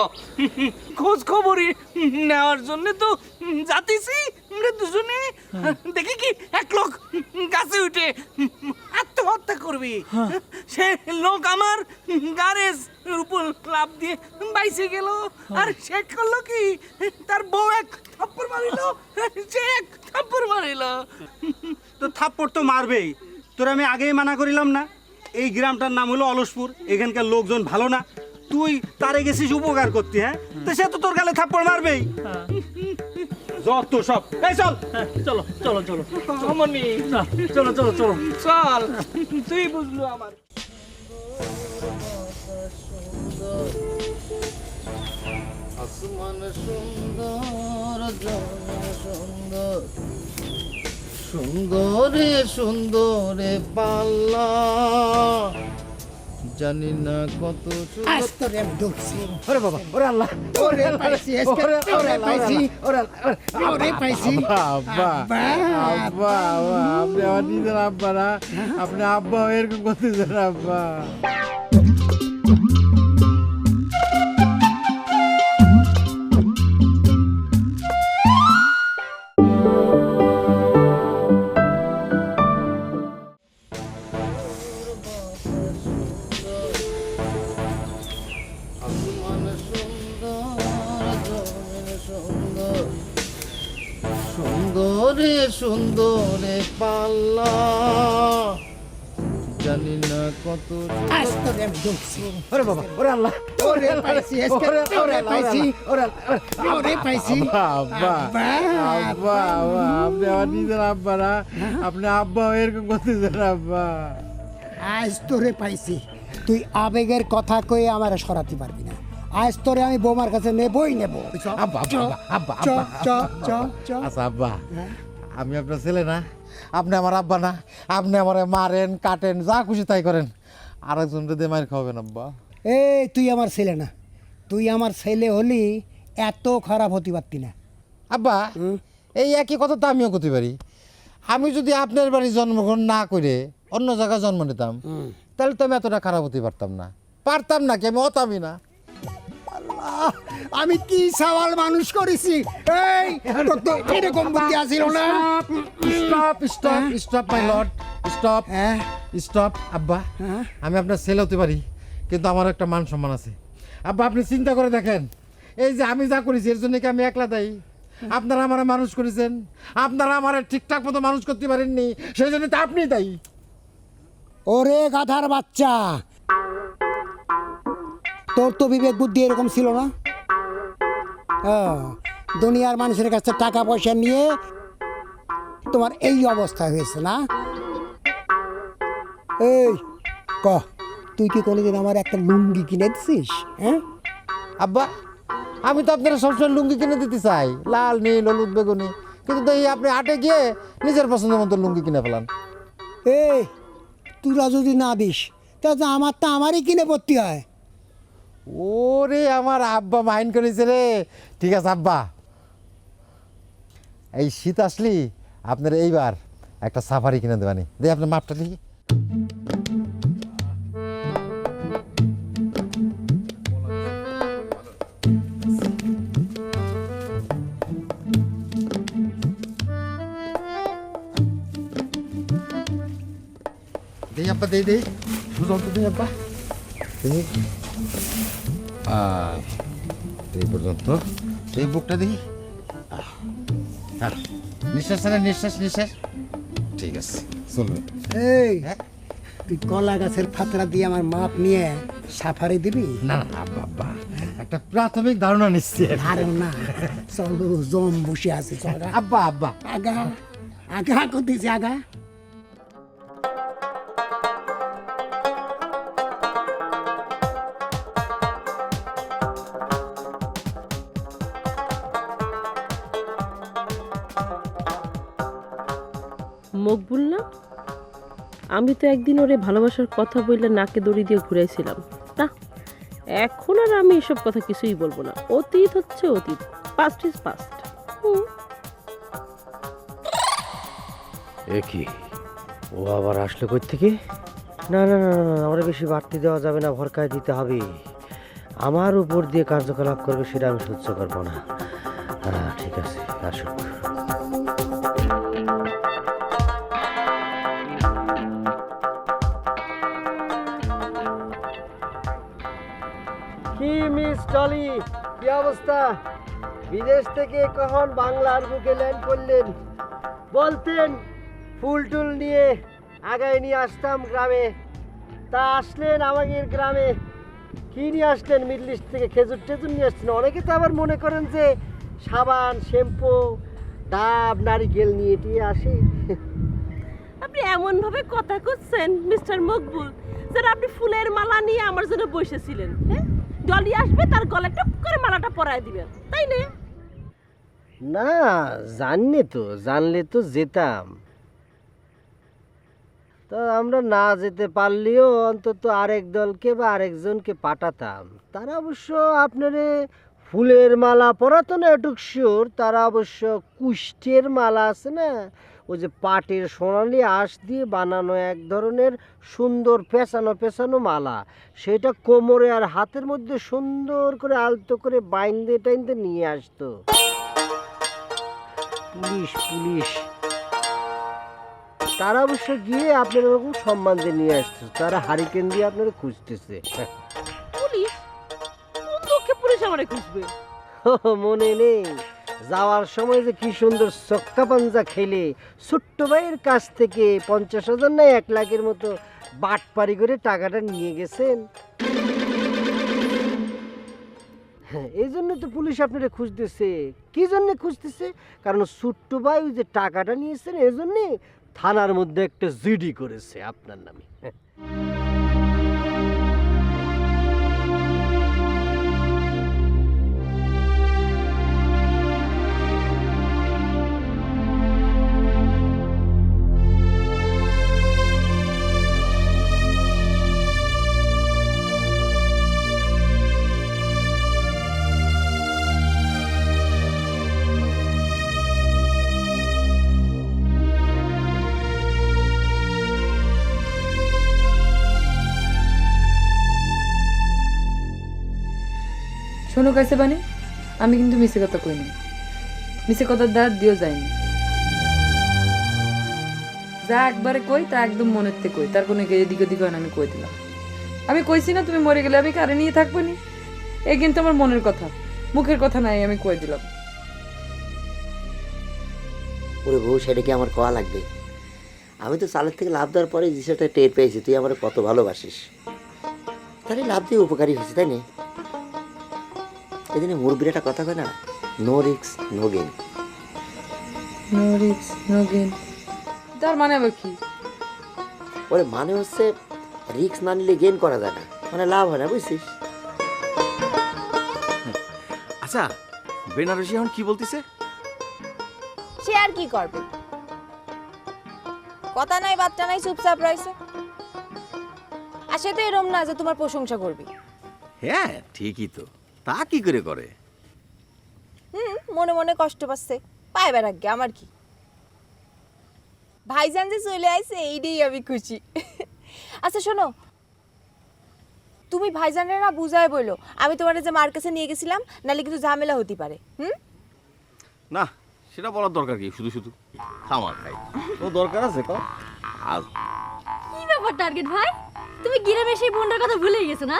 খোঁজ খবরই নেওয়ার জন্য তো যাতেছি আমরা দুজনে। দেখি কি এক লোক গাছে উঠে আত্মহত্যা করবি, সে লোক আমার গ্যারেজ উপর লাফ দিয়ে বাইসে গেল। আর সে করলো কি, তার বউ এক থাপ্পড় মারিল, সে এক থাপ্পড় মারিল। তো থাপ্পড় তো মারবেই, তোর আমি আগেই মানা করিলাম না? এই গ্রামটার নাম হলো অলসপুর, এখানকার লোকজন ভালো না, তুই তারে গেছিস উপকার করতে, হ্যাঁ? তো সে তো তোর গালে থাপ্পড় মারবেই। যত সব, এই চল চলো চলো চলো, অমনি চলো চলো চলো চল, তুই বুঝলো আমার। আসমান সুন্দর, জমিন সুন্দর, সুন্দরে সুন্দরে পাল্লা, জানি না কত আপনি আমার নিজের আব্বা না, আপনি আব্বা এরকম করতেছেন আব্বা। আসমান সুন্দর, রে পাল্লা জানি না কত ওরে বাবা ওরে আল্লাহ ওরে পাইছি ওরে পাইছি ওরে পাইছি আব্বা আব্বা আপনি আমার নিজের আব্বা না আপনি আব্বা এরকম করতেছেন আব্বা আজ তোরে পাইছি তুই আবেগের কথা কয়ে আমার সরাতে পারবি না আজ তোরে আমি বৌমার কাছে নেবই নেব আব্বা আব্বা আচ্ছা আব্বা আমি আপনার ছেলে না আপনি আমার আব্বা না আপনি আমার মারেন কাটেন যা খুশি তাই করেন আরেকজনকে দিয়ে মার খাওয়াবেন আব্বা এই তুই আমার ছেলে না তুই আমার ছেলে হলি এত খারাপ হতে পারতি না আব্বা এই একই কথা তো আমিও করতে পারি আমি যদি আপনার বাড়ি জন্মগ্রহণ না করে অন্য জায়গায় জন্ম নিতাম তাহলে তো আমি এতটা খারাপ হতে পারতাম না কি আমি হতামই না আমি কি সওয়াল মানুষ করেছি এই তোর তো এরকম বুদ্ধি আসিল না stop my lord stop stop আব্বা আমি আপনার ছেলে হতে পারি কিন্তু আমার একটা মান সম্মান আছে আব্বা আপনি চিন্তা করে দেখেন এই যে আমি যা করেছি এর জন্য কি আমি একলা দায়ী আপনারা আমার মানুষ করেছেন আপনারা আমার ঠিকঠাক মতো মানুষ করতে পারেননি সেই জন্য তো আপনি দায়ী ওরে গাধার বাচ্চা তোর তো বিবেক বুদ্ধি এরকম ছিল না দুনিয়ার মানুষের কাছে টাকা পয়সা নিয়ে তোমার এই অবস্থা হয়েছে না এই ক তুই কি কোনোদিন আমার একটা লুঙ্গি কিনে দিছিস হ্যাঁ আব্বা আমি তো আপনারা সবসময় লুঙ্গি কিনে দিতে চাই লাল নীল হলুদ বেগুনি কিন্তু দেখি আপনি হাটে গিয়ে নিজের পছন্দের মতো লুঙ্গি কিনে ফেলান এই তোরা যদি না দিস তাহলে আমার তো আমারই কিনে পড়তে হয় ওরে আমার আব্বা মাইন্ড করেছে রে ঠিক আছে আব্বা এই শীত আসলি আপনার এইবার একটা সাফারি কিনে দেবানি দিয়ে আপনার মাপটা লিখি দেই আব্বা দেই সুজন তো দেই আব্বা দেই এই পর্যন্ত এই বুকটা দেখি নিঃশ্বাস না নিঃশ্বাস ঠিক আছে চলবে এই তুই কলা গাছের ফাতরা দিয়ে আমার মাপ নিয়ে সাফারি দিবি না আব্বা আব্বা একটা প্রাথমিক ধারণা নিচ্ছি ধারণা চলো জম বসে আছে আব্বা আব্বা আগা আগা করতেছি আগা মকবুল না আমি তো একদিন ওরে ভালোবাসার কথা বললে নাকে দড়ি দিয়ে ঘুরাইছিলাম না এখন আর আমি এসব কথা কিছুই বলবো না অতীত হচ্ছে অতীত পাস্ট ইজ পাস্ট এ কি ও আবার আসলো কই থেকে না না না আমরা বেশি বাড়তি দেওয়া যাবে না ভরকায় দিতে হবে আমার উপর দিয়ে কার্যকলাপ করবে সেটা আমি সহ্য করবো না ঠিক আছে আসুক কি মিস টলি কি অবস্থা বিদেশ থেকে কখন বাংলার বুকে ল্যান্ড করলেন বলতেন ফুল টুল নিয়ে আগায় নিয়ে আসতাম গ্রামে তা আসলেন আমাদের গ্রামে কি নিয়ে আসলেন মিডল ইস্ট থেকে খেজুর টেজুর নিয়ে আসছেন অনেকে তো আবার মনে করেন যে সাবান শ্যাম্পু ডাব নারিকেল নিয়ে টিয়ে আসি আপনি এমন ভাবে কথা করছেন মিস্টার মকবুল যেন আপনি ফুলের মালা নিয়ে আমার জন্য বসেছিলেন হ্যাঁ ডলি আসবে তার গলায় টুপ করে মালাটা পরায় দিবেন তাই না না জানলে তো যেতাম তো আমরা না যেতে পারলেও অন্তত আরেক দলকে বা আরেকজনকে পাঠাতাম তারা অবশ্য আপনারে ফুলের মালা পরাতো না এটুক শিওর তারা অবশ্য কুষ্ঠের মালা আছে না ওই যে পাটের সোনালি আঁশ দিয়ে বানানো এক ধরনের সুন্দর পেঁচানো মালা সেটা কোমরে আর হাতের মধ্যে সুন্দর করে আলতো করে বাইন্দে টাইন্দে নিয়ে আসতো পুলিশ তারা অবশ্য গিয়ে আপনার ওরকম সম্মান দিয়ে নিয়ে আসছে তারা হারিকেন দিয়ে আপনারা খুঁজতেছে পুলিশ কোন দুঃখে পুলিশ আমারে খুঁজবে মনে নেই যাওয়ার সময় যে কি সুন্দর চক্কা পাঞ্জা খেলে ছোট্ট ভাইয়ের কাছ থেকে 50,000 না 1 লাখের মতো বাটপারি করে টাকাটা নিয়ে গেছেন। হ্যাঁ, এই জন্য তো পুলিশ আপনারা খুঁজতেছে। কি জন্য খুঁজতেছে? কারণ ছোট্ট ভাই ওই যে টাকাটা নিয়েছেন এই জন্যে থানার মধ্যে একটা জিডি করেছে আপনার নামে। শোনো কাছে বানি, আমি কিন্তু মিছে কথা কইনি, মিছে কথার দাঁত দিও যায়নি। যা একবারে কই তা একদম মনের থেকে কই, তার কোনো এদিক ওদিক হয় না, আমি কই দিলাম। আমি কইছি না তুমি মরে গেলে আমি কারে নিয়ে থাকবো নি, এই কিন্তু আমার মনের কথা, মুখের কথা নাই, আমি কই দিলাম। ওরে বউ, সেটা কি আমার কওয়া লাগবে? আমি তো চালের থেকে লাভ দেওয়ার পরে জিনিসটা টের পেয়েছি তুই আমার কত ভালোবাসিস। তাহলে লাভ দিয়ে উপকারী হয়েছে, তাই না? এই জন্য মুরব্বীর একটা কথা কয় না, no risk no gain. No risk no gain তার মানে আবার কি? ওরে মানে হচ্ছে রিস্ক না নিলে গেইন করা যায় না, মানে লাভ হয় না, বুঝছিস? আচ্ছা, বেনারসি এখন কি বলতিছে? সে আর কি করবে, কথা নাই বার্তা নাই, চুপচাপ রয়েছে। আর সে তো এরম না যে তোমার প্রশংসা করবি। হ্যাঁ ঠিকই তো, তা কি করে করে? মনে মনে কষ্ট পাচ্ছে, পাইবার আগে আমার কি। ভাইজান যে চলে আইছে এইটাই আমি খুশি। আচ্ছা শোনো, তুমি ভাইজানের না বুঝায় বললো আমি তোমার যে মার কাছে নিয়ে গেছিলাম, নাহলে কিন্তু ঝামেলা হতে পারে। না, সেটা বলার দরকার কি? শুধু শুধু খামার খাই, ও দরকার আছে কও। আজ কি ব্যাপার টার্গেট ভাই, তুমি গ্রামে সেই বোনটার কথা ভুলেই গেছো না?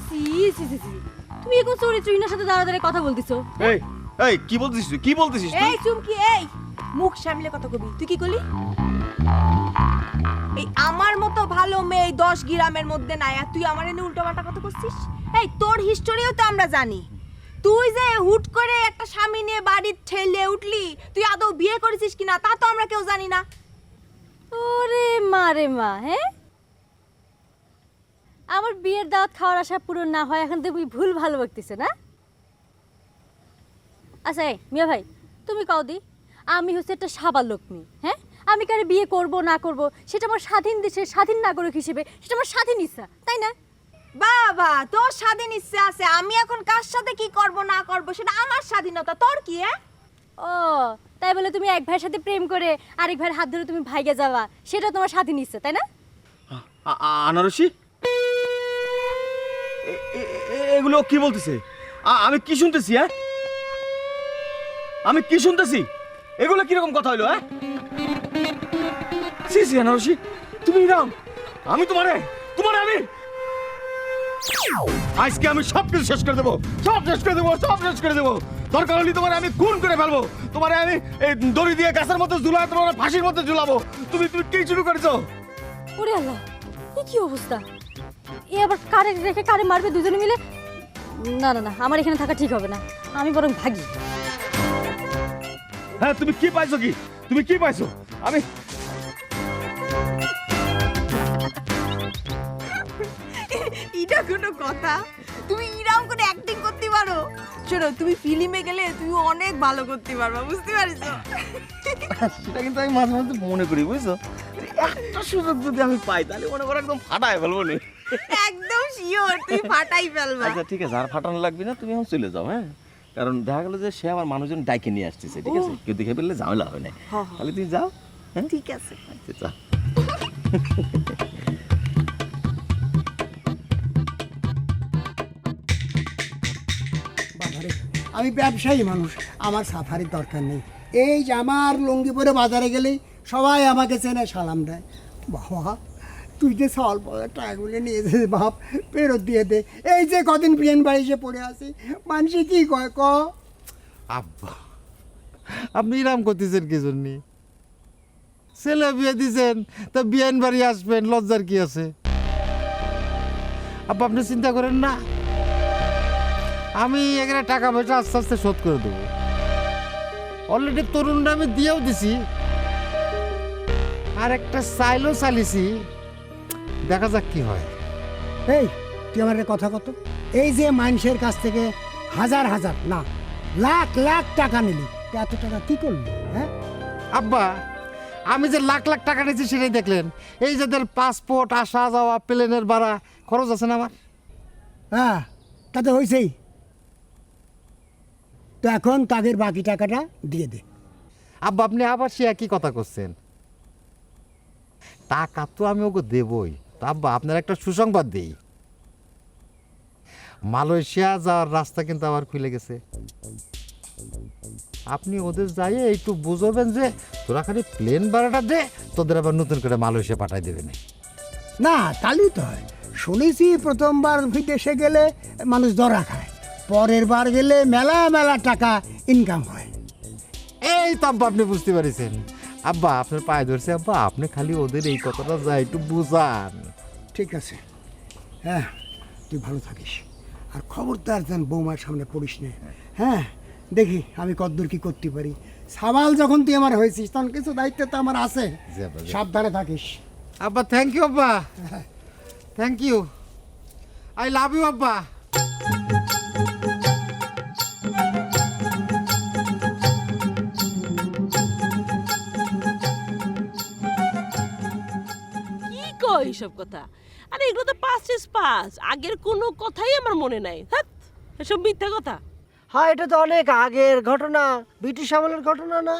সি সি সি সি, তুমি এখন চরিত্রহীনের সাথে দাঁড়া দাঁড়িয়ে কথা বলতিছো। এই এই কি বলতিস তুই? কি বলতিস তুই? এই চুমকি, এই মুখ সামলে কথা কবি। তুই কি করলি? এই আমার মতো ভালো মেয়ে 10 গ্রামের মধ্যে নাই, আর তুই আমার এনে উল্টোপাল্টা কথা করছিস। এই তোর হিস্টোরিও তো আমরা জানি, তুই যে হুট করে একটা স্বামী নিয়ে বাড়ির ঠেলে উঠলি, তুই আদৌ বিয়ে করেছিস কিনা তা তো আমরা কেউ জানি না। ওরে মা রে মা, হ্যাঁ আমার বিয়ের দাওয়াত খাওয়ার আশা পূরণ না হয় এখন তুমি ভুল ভালো বকতেছো না? আচ্ছা এই মিয়া ভাই, তুমি কও দি, আমি হচ্ছে একটা সাবাল লোক মেয়ে, হ্যাঁ আমি কারে বিয়ে করব না করব সেটা আমার স্বাধীন দেশের স্বাধীন নাগরিক হিসেবে সেটা আমার স্বাধীন ইচ্ছা, তাই না? বাবা, তোর স্বাধীন ইচ্ছে আছে, আমি এখন কার সাথে কি করব না করব সেটা আমার স্বাধীনতা, তোর কি? ও তাই বলে তুমি এক ভাইয়ের সাথে প্রেম করে আরেক ভাইয়ের হাত ধরে তুমি ভাইগে যাওয়া সেটা তোমার স্বাধীন ইচ্ছা, তাই না? আনারসি, এগুলো কি বলতেছে? আমি কি শুনতেছি? হ্যাঁ আমি কি শুনতেছি? এগুলো কিরকম কথা হইলো? হ্যাঁ সি সি আনারসি, তুমি নাম, আমি তোমারে আমি আজকে আমি সব কিছু শেষ করে দেবো, সব শেষ করে দেবো, সব শেষ করে দেবো। দরকার হলে তোমার আমি খুন করে ফেলবো, তোমার আমি এই দড়ি দিয়ে গাছের মধ্যে ঝুলাবো, তোমার ফাঁসির মধ্যে ঝুলাবো। তুমি তুমি কি শুরু করেছো? ওরে আল্লাহ, এ কি অবস্থা! এ আবার কারে রেখে কারে মারবে দুজনে মিলে? না না না, আমার এখানে থাকা ঠিক হবে না, আমি বরং ভাগি। হ্যাঁ তুমি কি পাইছো? কি তুমি কি পাইছো? আমি এটা কোনো কথা? তুমি ইরাম করে অ্যাক্টিং করতে পারো? শোনো, তুমি ফিল্মে গেলে তুমি অনেক ভালো করতে পারবা, বুঝতে পারছো? সেটা কিন্তু আমি মাঝে মাঝে মনে করি, বুঝছো? একটা সুযোগ যদি আমি পাই তাহলে মনে করো একদম ফাটায় ফেলবো না। একদম শিওর তুমি ফাটাই ফেলবা। আচ্ছা ঠিক আছে, আর ফাটানো লাগবে না, তুমি এখন চলে যাও। হ্যাঁ, কারণ দেখা গেল যে সে আমার মানুষজন ডাইকে নিয়ে আসতেছে, ঠিক আছে? কেউ দেখে ফেললে ঝামেলা হবে না, তাহলে তুমি যাও। হ্যাঁ ঠিক আছে, আচ্ছা। বাবারে, আমি ব্যবসায়ী মানুষ, আমার সাফারির দরকার নেই। এই যে আমার লুঙ্গি পরে বাজারে গেলেই সবাই আমাকে চেনে, সালাম দেয়। বাবা তুই যে স্বল্প টাকাগুলো নিয়ে যে বাপ ফেরত দিয়ে দে। এই যে কদিন বিয়েন বাড়ি এসে পড়ে আসি, মানুষে কি কয় ক? আব্বা আপনি ইরাম করতেছেন কি জন্যে? ছেলে বিয়ে দিছেন তা বিয়ান বাড়ি আসবেন, লজ্জার কি আছে? আব্বা আপনি চিন্তা করেন না, আমি এখানে টাকা পয়সা আস্তে আস্তে শোধ করে দেবো। অলরেডি তরুণরা আমি দিয়েও দিছি, আর একটা চাইলেও চালিয়েছি, দেখা যাক কি হয়। এই তুই আমার একটা কথা কত, এই যে মানুষের কাছ থেকে হাজার হাজার না লাখ লাখ টাকা নিলি, তুই এত টাকা কি করলি? হ্যাঁ আব্বা আমি যে লাখ লাখ টাকা নিয়েছি সেটাই দেখলেন। এই যাদের পাসপোর্ট, আসা যাওয়া, প্লেনের ভাড়া খরচ আছে না আমার। হ্যাঁ তাতে হয়েছেই, তো এখন তাদের বাকি টাকাটা দিয়ে দে। আব্বা আপনি আবার সে একই কথা করছেন। টাকা তো আমি ওকে দেবই, তো আব্বা আপনার একটা সুসংবাদ দিই, মালয়েশিয়া যাওয়ার রাস্তা কিন্তু আবার খুলে গেছে। আপনি ওদের যাইয়ে একটু বুঝবেন যে তোরা খালি প্লেন ভাড়াটা দে, তোদের আবার নতুন করে মালয়েশিয়া পাঠাই দেবে না। না তাহলেই তো হয়, শুনেছি প্রথমবার বিদেশে গেলে মানুষ ধরা খায়, পরের বার গেলে মেলা মেলা টাকা ইনকাম হয়। এই তো আব্বা আপনি বুঝতে পারছেন। আব্বা আপনার পায়ে ধরছে আব্বা, আপনি খালি ওদের এই কথাটা যা একটু বুঝান। ঠিক আছে, হ্যাঁ তুই ভালো থাকিস, আর খবরদার যেন বৌমার সামনে পড়িস না। হ্যাঁ দেখি আমি কতদূর কি করতে পারি। সাবাল যখন তুই আমার হয়েছিস তখন কিছু দায়িত্ব তো আমার আছে, সাবধানে থাকিস। আব্বা থ্যাংক ইউ, আব্বা thank you, I love you আব্বা। কি কয় এইসব কথা? আরে এগুলো তো পাস্ট ইজ পাস্ট, আগের কোনো কথাই আমার মনে নাই। হ্যাঁ এসব মিথ্যা কথা। হ্যাঁ এটা তো অনেক আগের ঘটনা, ব্রিটিশ আমলের ঘটনা না?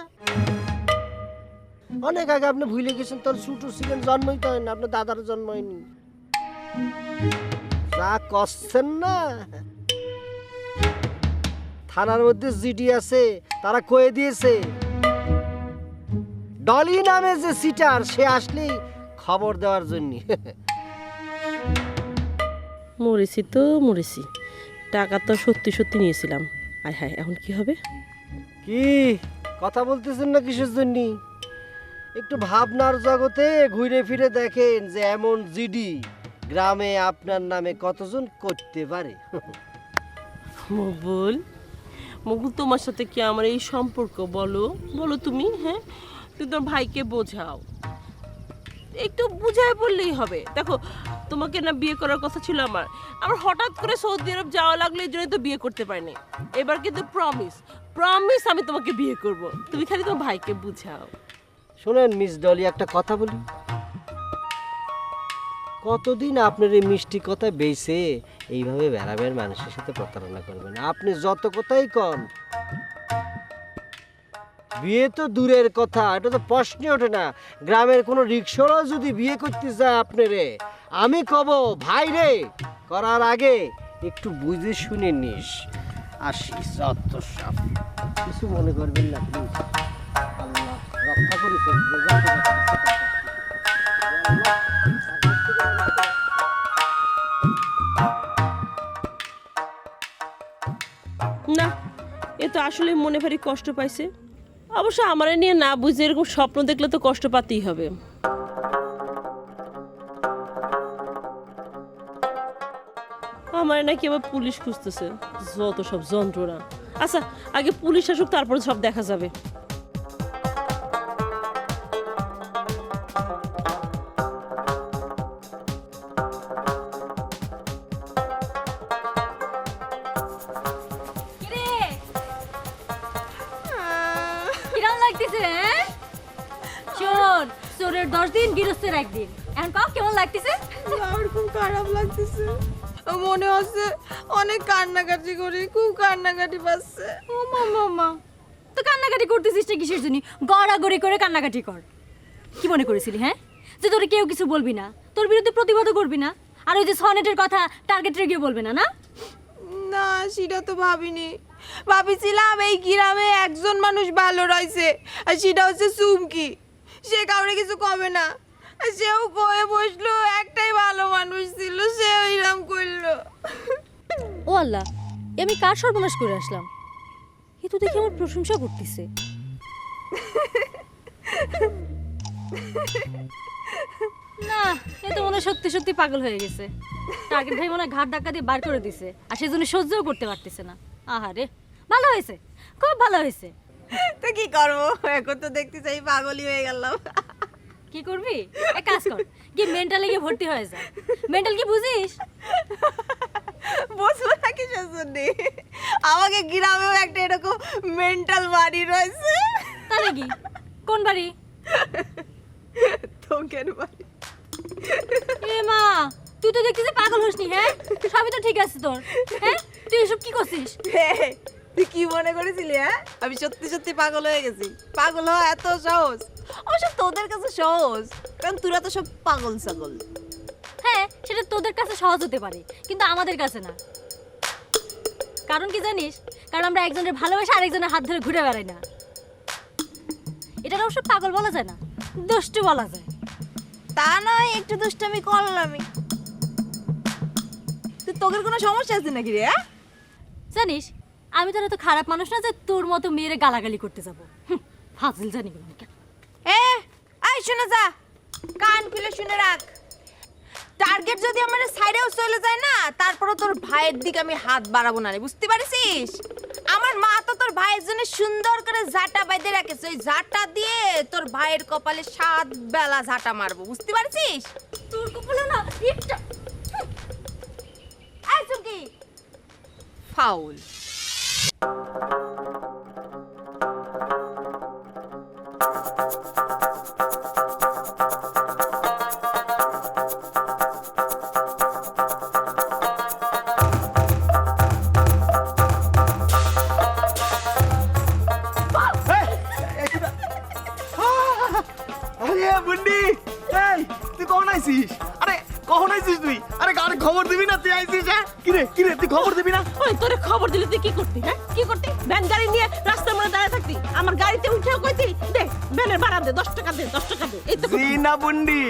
অনেক আগে আপনি ভুলে গেছেন, তোর ছোটো ছিলেন, জন্মই তো হয় না, আপনার দাদার জন্ম হয়নি। যা করছেন না, থানার মধ্যে জিডি আছে, তারা কয়ে দিয়েছে ডলি নামে যে সিটার সে আসলেই খবর দেওয়ার জন্য। মরেছি তো মরেছি, টাকা তো সত্যি সত্যি নিয়েছিলাম। আয় হায় এখন কি হবে? কি কথা বলতেছেন না কিসের জন্য? একটু ভাবনার জগতে ঘুরে ফিরে দেখেন যে এমন জিডি গ্রামে আপনার নামে কতজন করতে পারে। মকবুল, মকবুল তোমার সাথে কি আমার এই সম্পর্ক? বলো বলো তুমি। হ্যাঁ তুমি তোমার ভাইকে বোঝাও, একটু বুঝায় বললেই হবে। দেখো তোমাকে না বিয়ে করার কথা ছিল আমার, আমার হঠাৎ করে সৌদি আরব যাওয়া লাগলো, এই জন্যই তো বিয়ে করতে পারিনি। এবার কিন্তু প্রমিস প্রমিস আমি তোমাকে বিয়ে করব, তুমি খালি তোমার ভাইকে বুঝাও। শোনেন মিস ডলি, একটা কথা বলি, কতদিন আপনার এই মিষ্টি কথা বেইছে এইভাবে বেড়াবের মানুষের সাথে প্রতারণা করবেন? আপনি যত কথাই কন, বিয়ে তো দূরের কথা, এটা তো প্রশ্নই ওঠে না। গ্রামের কোনো রিক্সাও যদি বিয়ে করতে যায় আপনারে, আমি কব ভাই রে, করার আগে একটু বুঝে শুনে নিস। আসিস যত সব, কিছু মনে করবেন না প্লিজ। আল্লাহ রক্ষা করেছে। না এ তো আসলে মনে ভারী কষ্ট পাইছে। অবশ্য আমার নিয়ে না বুঝে এরকম স্বপ্ন দেখলে তো কষ্ট পাতেই হবে। আমার নাকি আবার পুলিশ খুঁজতেছে, যত সব যন্ত্রণা। আচ্ছা আগে পুলিশ আসুক, তারপর সব দেখা যাবে। কিরম লাগতেছে? শোন, চোরের 10 দিন গৃহস্থের 1 দিন। এখন কাউ কেমন লাগতেছে? আমার খুব খারাপ লাগতেছে, মনে হচ্ছে অনেক কান্নাকাটি করি, খুব কান্নাকাটি পাচ্ছে। ও মামা, তো কান্নাকাটি করতেছিস না কিসের জন্য? গড়াগড়ি করে কান্নাকাটি কর। কি মনে করেছিলি হ্যাঁ, যে তোরে কেউ কিছু বলবি না, তোর বিরুদ্ধে প্রতিবাদও করবি না, আর ওই যে সনেটের কথা টার্গেটে গিয়ে বলবি না? না না সেটা তো ভাবিনি, ভাবিছিলাম এই গ্রামে একজন মানুষ ভালো রয়েছে, আর সেটা হচ্ছে চুমকি। সে কাউরে কিছু কবে না, আর সেও কয়ে বসলো একটাই ভালো মানুষ ছিল, সে ওইরাম করলো। ও আল্লাহ, এ আমি কার সর্বনাশ করে আসলাম? এ তো দেখি আমার প্রশংসা করতেছে। না, এ তো মনে হয় সত্যি সত্যি পাগল হয়ে গেছে। টার্গেট ভাই মনে হয় ঘাট ধাক্কা দিয়ে বার করে দিছে, আর সেজন্য সহ্যও করতে পারতেছে না। আহারে, ভালো হয়েছে, খুব ভালো হয়েছে। তো কি করবো, এখন তো দেখতে চাই পাগলই হয়ে গেলাম। কি করবি? এক কাজ কর, গিয়ে মেন্টালে গিয়ে ভর্তি হয়ে যা। মেন্টাল কি বুঝিস? বুঝবো না কিসের জন্য? আমাকে গ্রামেও একটা এরকম মেন্টাল বাড়ি রয়েছে। তাই নাকি? কোন বাড়ি? তোকের বাড়ি। এ মা, তুই তো দেখতেছিস পাগল হসনি। হ্যাঁ, সবই তো ঠিক আছে তোর। হ্যাঁ, তুই এসব কি করছিস? তুই কি মনে করেছিলি? হ্যাঁ, আমি সত্যি সত্যি পাগল হয়ে গেছি। পাগল হওয়া এত সহজ? অবশ্য তোদের কাছে সহজ, কারণ তোরা তো সব পাগল ছাগল। হ্যাঁ, সেটা তোদের কাছে সহজ হতে পারে, কিন্তু আমাদের কাছে না। কারণ কি জানিস? কারণ আমরা একজনের ভালোবাসা আরেকজনের হাত ধরে ঘুরে বেড়াই না। এটা অবশ্য পাগল বলা যায় না, দুষ্টু বলা যায়। তা নয়, একটু দুষ্টামি করলামই। তোদের কোনো সমস্যা আছে নাকি রে? জানিস, আমি তো এত খারাপ মানুষ না যে তোর মতো মেয়েরে গালাগালি করতে যাবো। ফাজিল জানি না। এই শুনে যা, কান খুলে শুনে রাখ। টার্গেট যদি আমার সাইডেও চলে যায় না, তারপরও তোর ভাইয়ের দিকে আমি হাত বাড়াবো না রে, বুঝতে পারছিস? আমার মা তো তোর ভাইয়ের জন্য সুন্দর করে ঝাঁটা বাইধে রাখেছে। ওই ঝাঁটা দিয়ে তোর ভাইয়ের কপালে 7 বেলা ঝাঁটা মারবো, বুঝতে পারছিস? তোর কপালে না একটা এই চুমকি, ফাউল। আরে বুন্ডি, এই তুই কখন আইছিস? আরে কখন আইছিস তুই? আরে গাড়ি খবর দিবি না তুই আইছিস? হ্যাঁ, কিরে কিরে তুই খবর দিবি না? ওই তোরে খবর দিলে তুই কি করতি? হ্যাঁ, কি করতি? ভ্যান গাড়ি নিয়ে রাস্তার মধ্যে দাঁড়িয়ে থাকতি, আমার গাড়িতে উঠেও কইতি দে ভ্যানের ভাড়া দে, 10 টাকা দে, 10 টাকা দে। এই তো জি না বুন্ডি,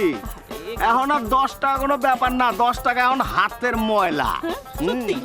এখন আর 10 টাকা কোনো ব্যাপার না। 10 টাকা এখন হাতের ময়লা। সত্যি।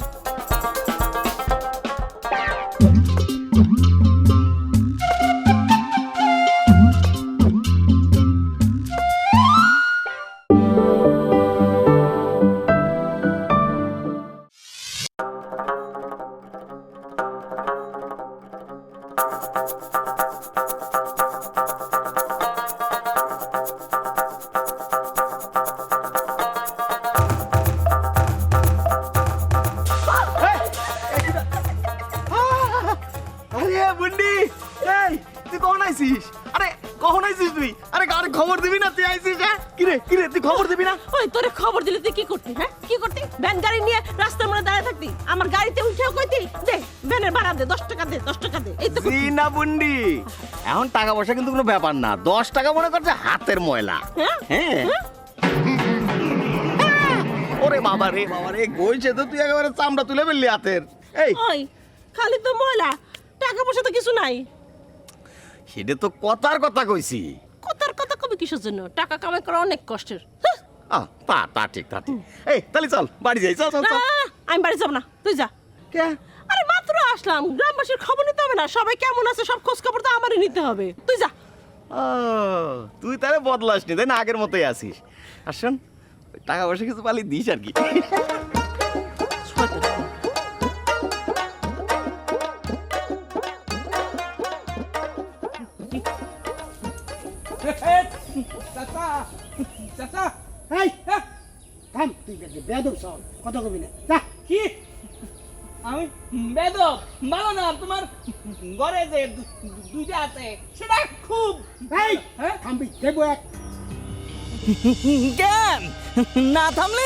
আরে বুন্ডি, এই তুই কখন আইছিস? আরে কখন আইছিস তুই? আরে গাড়ি খবর দিবি না তুই আইছিস? হ্যাঁ, কিরে কিরে তুই খবর দিবি না? ওই তোরে খবর দিলে তুই কি করতি? হ্যাঁ, কি করতি? ভ্যান গাড়ি নিয়ে রাস্তার মধ্যে দাঁড়িয়ে থাকতি, আমার গাড়িতে উঠেও কইতি দে ভ্যানের ভাড়া দে, 10 টাকা দে, 10 টাকা দে। এই তো জি না বুন্ডি, এখন টাকা পয়সা কিন্তু কোনো ব্যাপার না। 10 টাকা মনে করছে হাতের ময়লা। হ্যাঁ, ওরে বাবা রে বাবা রে, গইছে তো তুই একেবারে চামড়া তুলে ফেললি হাতের। এই ওই খালি তো ময়লা, টাকা পয়সা তো কিছু নাই। সেটা তো কথার কথা কইছি। কথার কথা কবি কিসের জন্য? টাকা কামাই করা অনেক কষ্টের। তা ঠিক তা ঠিক। এই তাহলে চল বাড়ি যাই, চল চল চল। আমি বাড়ি যাব না, তুই যা। কে? আরে মাত্র আসলাম, গ্রামবাসীর খবর নিতে হবে না? সবাই কেমন আছে সব খোঁজ খবর তো আমারই নিতে হবে। তুই যা। তুই তাহলে বদলাস নি, তাই না? আগের মতোই আছিস। আর শোন, টাকা পয়সা কিছু পালি দিস আর কি। চাচা, চাচা, এই থাম, তুই বেয়াদব সব কথা কবি না। যা। কি? আমি বেদব? ভালো না, তোমার ঘরে যে দুইটা আছে সেটা খুব। এই থামবি, দেবো এক। কেন না থামলে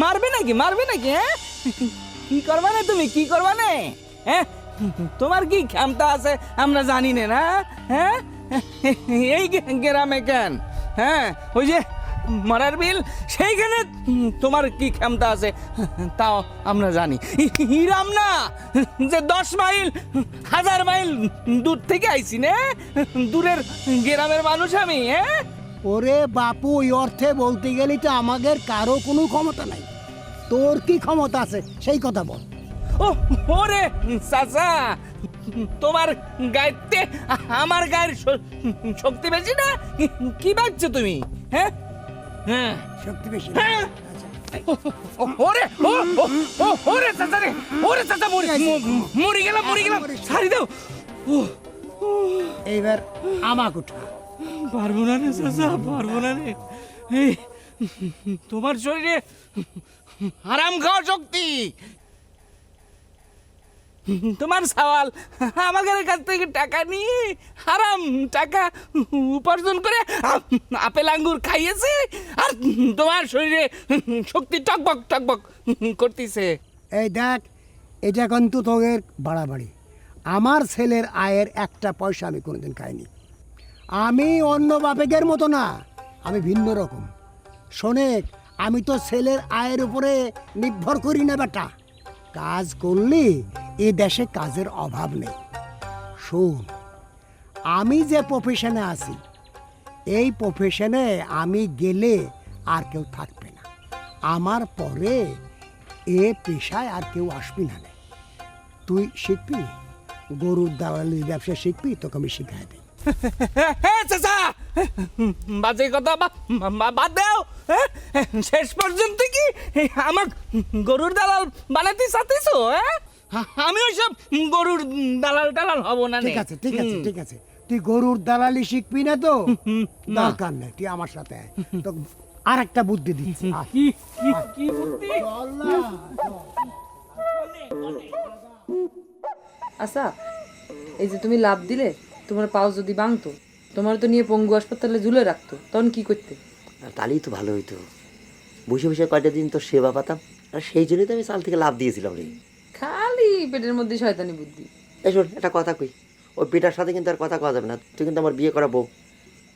মারবে নাকি? মারবে নাকি? হ্যাঁ, কি করবা না তুমি? কি করবা না? হ্যাঁ, তোমার কি ক্ষমতা আছে আমরা জানি না। হ্যাঁ, এই গ্রামে কেন? হ্যাঁ, ওই যে মারার বিল, সেইখানে তোমার কি ক্ষমতা আছে তাও আমরা জানি। হিরাম না যে 10 মাইল 1000 মাইল দূর থেকে আইছি না, দূরের গ্রামের মানুষ আমি। হ্যাঁ, ওরে বাপু, ওই অর্থে বলতে গেলে তো আমাদের কারো কোনো ক্ষমতা নাই। তোর কি ক্ষমতা আছে সেই কথা বল। ও ওরে চাচা, তোমার গায়েতে আমার গায়ের শক্তি বেশি না? কি ভাবছো তুমি? হ্যাঁ হ্যাঁ শক্তি বেশি হ্যাঁ। ওরে ও ও ওরে চাচা রে, ওরে চাচা মরে গেলাম ছাড়ি দাও। এইবার আমাকে উঠা। পারবো না রে চাচা, পারবো না রে। এই তোমার শরীরে হারাম খাওয়া শক্তি, তোমার সওয়াল আমাদের কাছ থেকে টাকা নিয়ে হারাম টাকা উপার্জন করে আপেল আঙ্গুর খাইয়েছে, আর তোমার শরীরে শক্তি টকবক টকবক করতেছে। এই দেখ, এটা কিন্তু তোদের বাড়াবাড়ি। আমার ছেলের আয়ের একটা পয়সা আমি কোনোদিন খাইনি। আমি অন্য বাপেকের মতো না, আমি ভিন্ন রকম। শোনেক, আমি তো ছেলের আয়ের উপরে নির্ভর করি না বেটা। কাজ করলে এ দেশে কাজের অভাব নেই। শোন, আমি যে প্রফেশনে আছি, এই প্রফেশনে আমি গেলে আর কেউ থাকবে না। আমার পরে এ পেশায় আর কেউ আসবি না। তুই শিখবি, গরুর দালালির ব্যবসা শিখবি, তোকে আমি শিখাই দিই। চাচা বাজে কথা বাদ দাও। শেষ পর্যন্ত কি আমার গরুর দালাল বানাতে চাচ্ছো? আমি ওইসব গরুর দালাল হব না। ঠিক আছে ঠিক আছে ঠিক আছে, তুই গরুর দালালি শিখবি না তো দরকার নেই, তুই আমার সাথে আয়। তো আর একটা বুদ্ধি দিচ্ছি। কি বুদ্ধি? আচ্ছা, এই যে তুমি লাভ দিলে, তোমার পাও যদি ভাঙতো, তোমার তো নিয়ে পঙ্গু হাসপাতালে ঝুলে রাখতো, তখন কি করতে? তাহলেই তো ভালো হইতো। বসে বসে কয়টা দিন তো সেবা পাতাম, আর সেই জন্যই তো আমি চাল থেকে লাভ দিয়েছিলাম রে। খালি পেটের মধ্যে শয়তানি বুদ্ধি। এই শোন, একটা কথা কই, ওই পেটার সাথে কিন্তু আর কথা কওয়া যাবে না। তুই কিন্তু আমার বিয়ে করা বউ,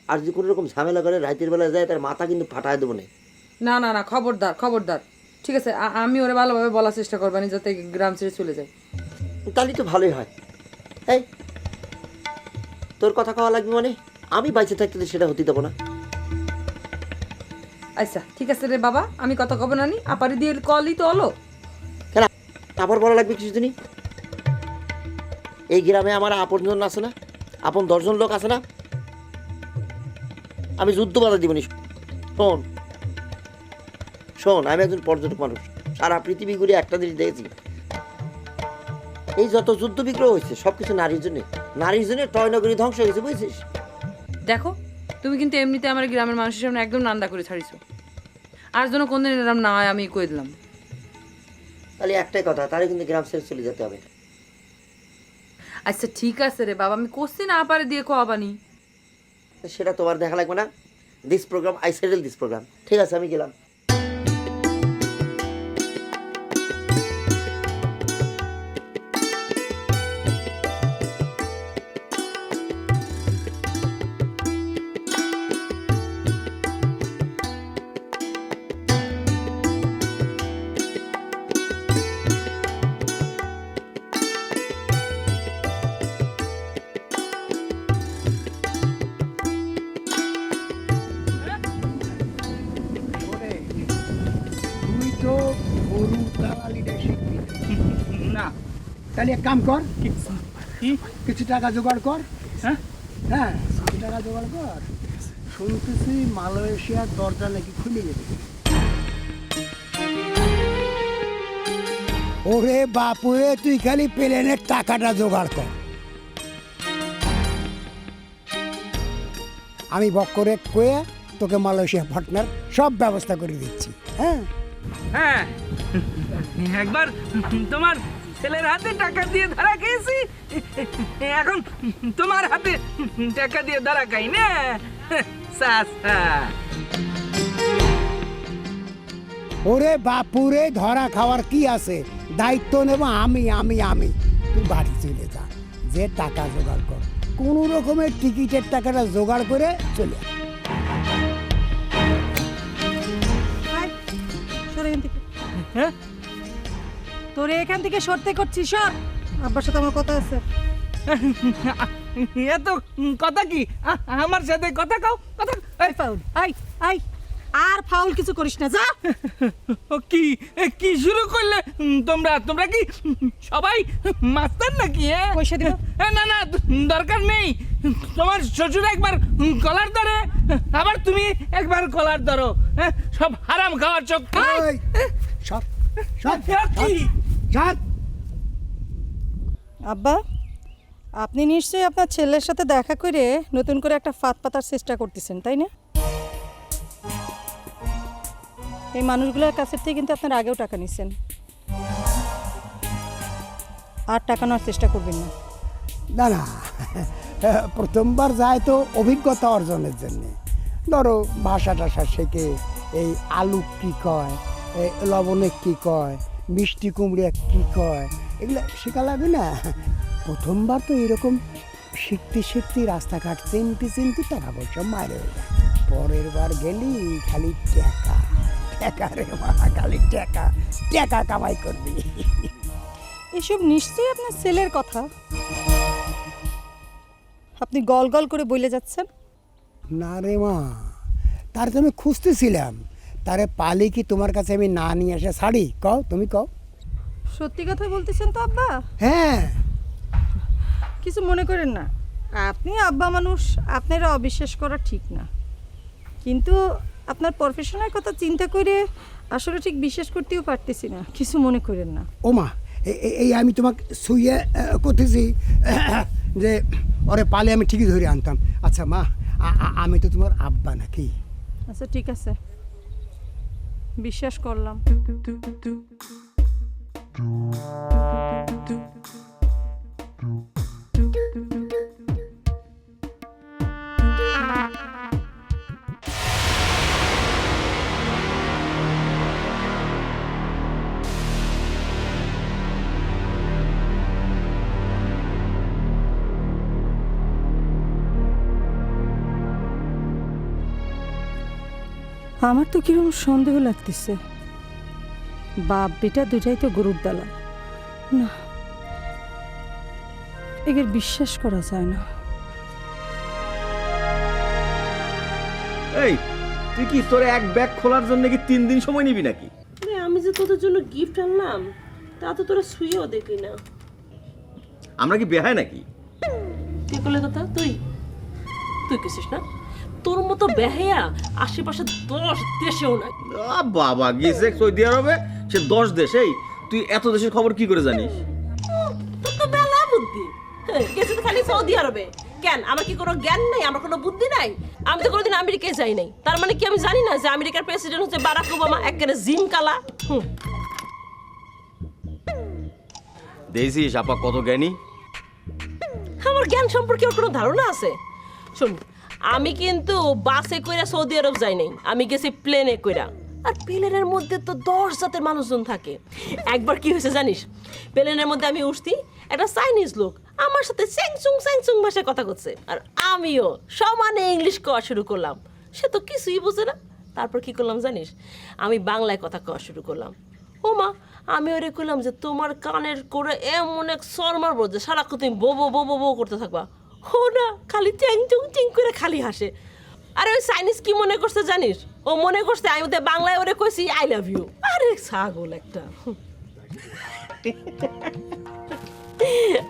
আর যদি কোনো রকম ঝামেলা করে রাতের বেলা যায়, তার মাথা কিন্তু ফাটায় দেবো না। না না না, খবরদার খবরদার। ঠিক আছে, আমি ওরা ভালোভাবে বলার চেষ্টা করবানি যাতে গ্রাম ছেড়ে চলে যায়। তাহলেই তো ভালোই হয়। এই, তোর কথা কওয়া লাগবে মানে? আমি বাইচে থাকতে তো সেটা হতে দেবো না। আচ্ছা ঠিক আছে রে বাবা, আমি কথা কব না নি, আপারি দিয়ে কলই তো হলো। কেন আবার বলা লাগবে কিছু দিনই? এই গ্রামে আমার আপনজন আছে না, আপন 10 জন লোক আছে না? আমি যুদ্ধ বাধা দিবনি। শোন শোন, আমি একজন পর্যটক মানুষ, সারা পৃথিবী ঘুরে একটা জিনিস দেখেছি, এই যত যুদ্ধ বিগ্রহ হয়েছে সব কিছু নারীর জন্য। নারীর জন্য টয়নগরী ধ্বংস হয়েছে, বুঝছিস? দেখো, তুমি কিন্তু এমনিতে আমার গ্রামের মানুষের সামনে একদম নান্দা করে ছাড়িছো। আর যেন কোনদিন এরম না হয় আমি কই দিলাম। তাহলে একটাই কথা, তাহলে কিন্তু গ্রাম ছেড়ে চলে যেতে হবে। আচ্ছা ঠিক আছে রে বাবা, আমি করছি না আপারে দিয়ে খাওয়াবানি। সেটা তোমার দেখা লাগবে না। This program, I settle this program. ঠিক আছে, আমি গেলাম। তুই তো গরুর দালালিটা শিখবি না। তাহলে এক কাম কর, কিছু টাকা জোগাড় কর। হ্যাঁ, কিছু টাকা জোগাড় কর। শুনতেছি মালয়েশিয়ার দরজা নাকি খুলে গেছে। ওরে বাপুরে, তুই খালি প্লেনের টাকাটা জোগাড় কর, আমি বক্করে কয়ে তোকে মালয়েশিয়া পাঠানোর সব ব্যবস্থা করে দিচ্ছি। হ্যাঁ হ্যাঁ, একবার তোমার ছেলের হাতে টাকা দিয়ে ধরা খেয়েছি, এখন তোমার হাতে টাকা দিয়ে ধরা খাই না। ওরে বাপুরে, ধরা খাওয়ার কি আছে, দায়িত্ব নেব আমি আমি আমি তুই বাড়ি চলে যা, যে টাকা জোগাড় কর, কোনো রকমের টিকিটের টাকাটা জোগাড় করে চলে আয়। হ্যাঁ, তোরে এখান থেকে সরতে করছিস, সর। আব্বার সাথে আমার কথা আছে। এত কথা কি? আমার সাথে কথা কাও, কথা। আই, আর ফাউল কিছু করিস না, যা। ও কি কি শুরু করলে তোমরা তোমরা কি সবাই মাস্টার নাকি? পয়সা দিব? না না দরকার নেই। তোমার শ্বশুর একবার কলার ধরে, আবার তুমি একবার কলার ধরো। হ্যাঁ, সব হারাম খাওয়ার চোখ। আব্বা, আপনি নিশ্চয়ই আপনার ছেলের সাথে দেখা করে নতুন করে একটা ফাঁদ পাতার চেষ্টা করতেছেন, তাই না? এই মানুষগুলোর কাছের থেকে কিন্তু আপনার আগেও টাকা নিচ্ছেন, আর টাকা নেওয়ার চেষ্টা করবেন না। না না, প্রথমবার যায় তো অভিজ্ঞতা অর্জনের জন্য। ধরো ভাষা টাষা শেখে, এই আলু কী কয়, এই লবণে কী কয়, মিষ্টি কুমড়ে কী কয়, এগুলো শেখা লাগবে না। প্রথমবার তো এরকম শিখতে শিখতে রাস্তাঘাট চিনতে চিনতে টাকা পয়সা মারে হয়ে যায়। পরের বার গেলি খালি টাকা টাকা রে মা, খালি টাকা টাকা কামাই করবি। এসব নিশ্চয়ই আপনার ছেলের কথা, আপনি গল গল করে বলে যাচ্ছেন। না রে মা, তার তো আমি খুঁজতেছিলাম, তারে পালি কি তোমার কাছে আমি না নিয়ে আসে ছাড়ি? কও, তুমি কও। সত্যি কথা বলতেছেন তো আব্বা? হ্যাঁ। কিছু মনে করেন না, আপনি আব্বা মানুষ, আপনারা অবিশ্বাস করা ঠিক না, কিন্তু আপনার প্রফেশনের কথা চিন্তা করে আসলে ঠিক বিশ্বাস করতেও পারতেছি না, কিছু মনে করেন না। ও মা, এই আমি তোমাকে শুয়ে করতেছি যে ওরে পালে আমি ঠিকই ধরে আনতাম। আচ্ছা মা, আমি তো তোমার আব্বা নাকি? আচ্ছা ঠিক আছে, বিশ্বাস করলাম। আমার তো কিরকম সন্দেহ লাগতেছে, বাপ বেটা দুটাই তো গরুর দালাল, না এদের বিশ্বাস করা যায় না। এই তুই কি তোর এক ব্যাগ খোলার জন্য কি 3 দিন সময় নিবি নাকি? আমি যে তোদের জন্য গিফট আনলাম তা তো তোরা শুয়েও দেখলি না। আমরা কি বেহায় নাকি? কি করলে কথা? তুই তুই কিসিস না? তোর মতো বেহায়া আশেপাশে 10 দেশেও নাই। বাবা গেছে সৌদি আরবে, সে 10 দেশ। এই তুই এত দেশের খবর কি করে জানিস? তোর তো বেলা বুদ্ধি। গেছে তো খালি সৌদি আরবে। কেন আমার কি কোনো জ্ঞান নাই, আমার কোনো বুদ্ধি নাই? আমি তো কোনোদিন আমেরিকায় যাই নাই, তার মানে কি আমি জানি না যে আমেরিকার প্রেসিডেন্ট হচ্ছে বারাক ওবামা, একেবারে জিম কালা। দেখছিস আপা কত জ্ঞানী। আমার জ্ঞান সম্পর্কে ওর কোনো ধারণা আছে? শোন, আমি কিন্তু বাসে কইরা সৌদি আরব যাই নাই, আমি গেছি প্লেনে কইরা। আর প্লেনের মধ্যে তো 10 জাতের মানুষজন থাকে। একবার কি হয়েছে জানিস? প্লেনের মধ্যে আমি উঠছি, একটা চাইনিজ লোক আমার সাথে স্যাংচুং ভাষায় কথা করছে, আর আমিও সমানে ইংলিশ কওয়া শুরু করলাম। সে তো কিছুই বুঝে না। তারপর কি করলাম জানিস? আমি বাংলায় কথা কওয়া শুরু করলাম। ও মা, আমি ওরে কইলাম যে তোমার কানের করে এমন এক সর মারবো যে সারাক্ষণ তুমি বো বো বো বো বো করতে থাকবা। ও না, খালি চ্যাং করে খালি হাসে। আরে ওই চাইনিজ কি মনে করছে জানিস? ও মনে করছে আমি ওদের বাংলায় ওরে কইছি আই লাভ ইউ। আরে ছাগল একটা।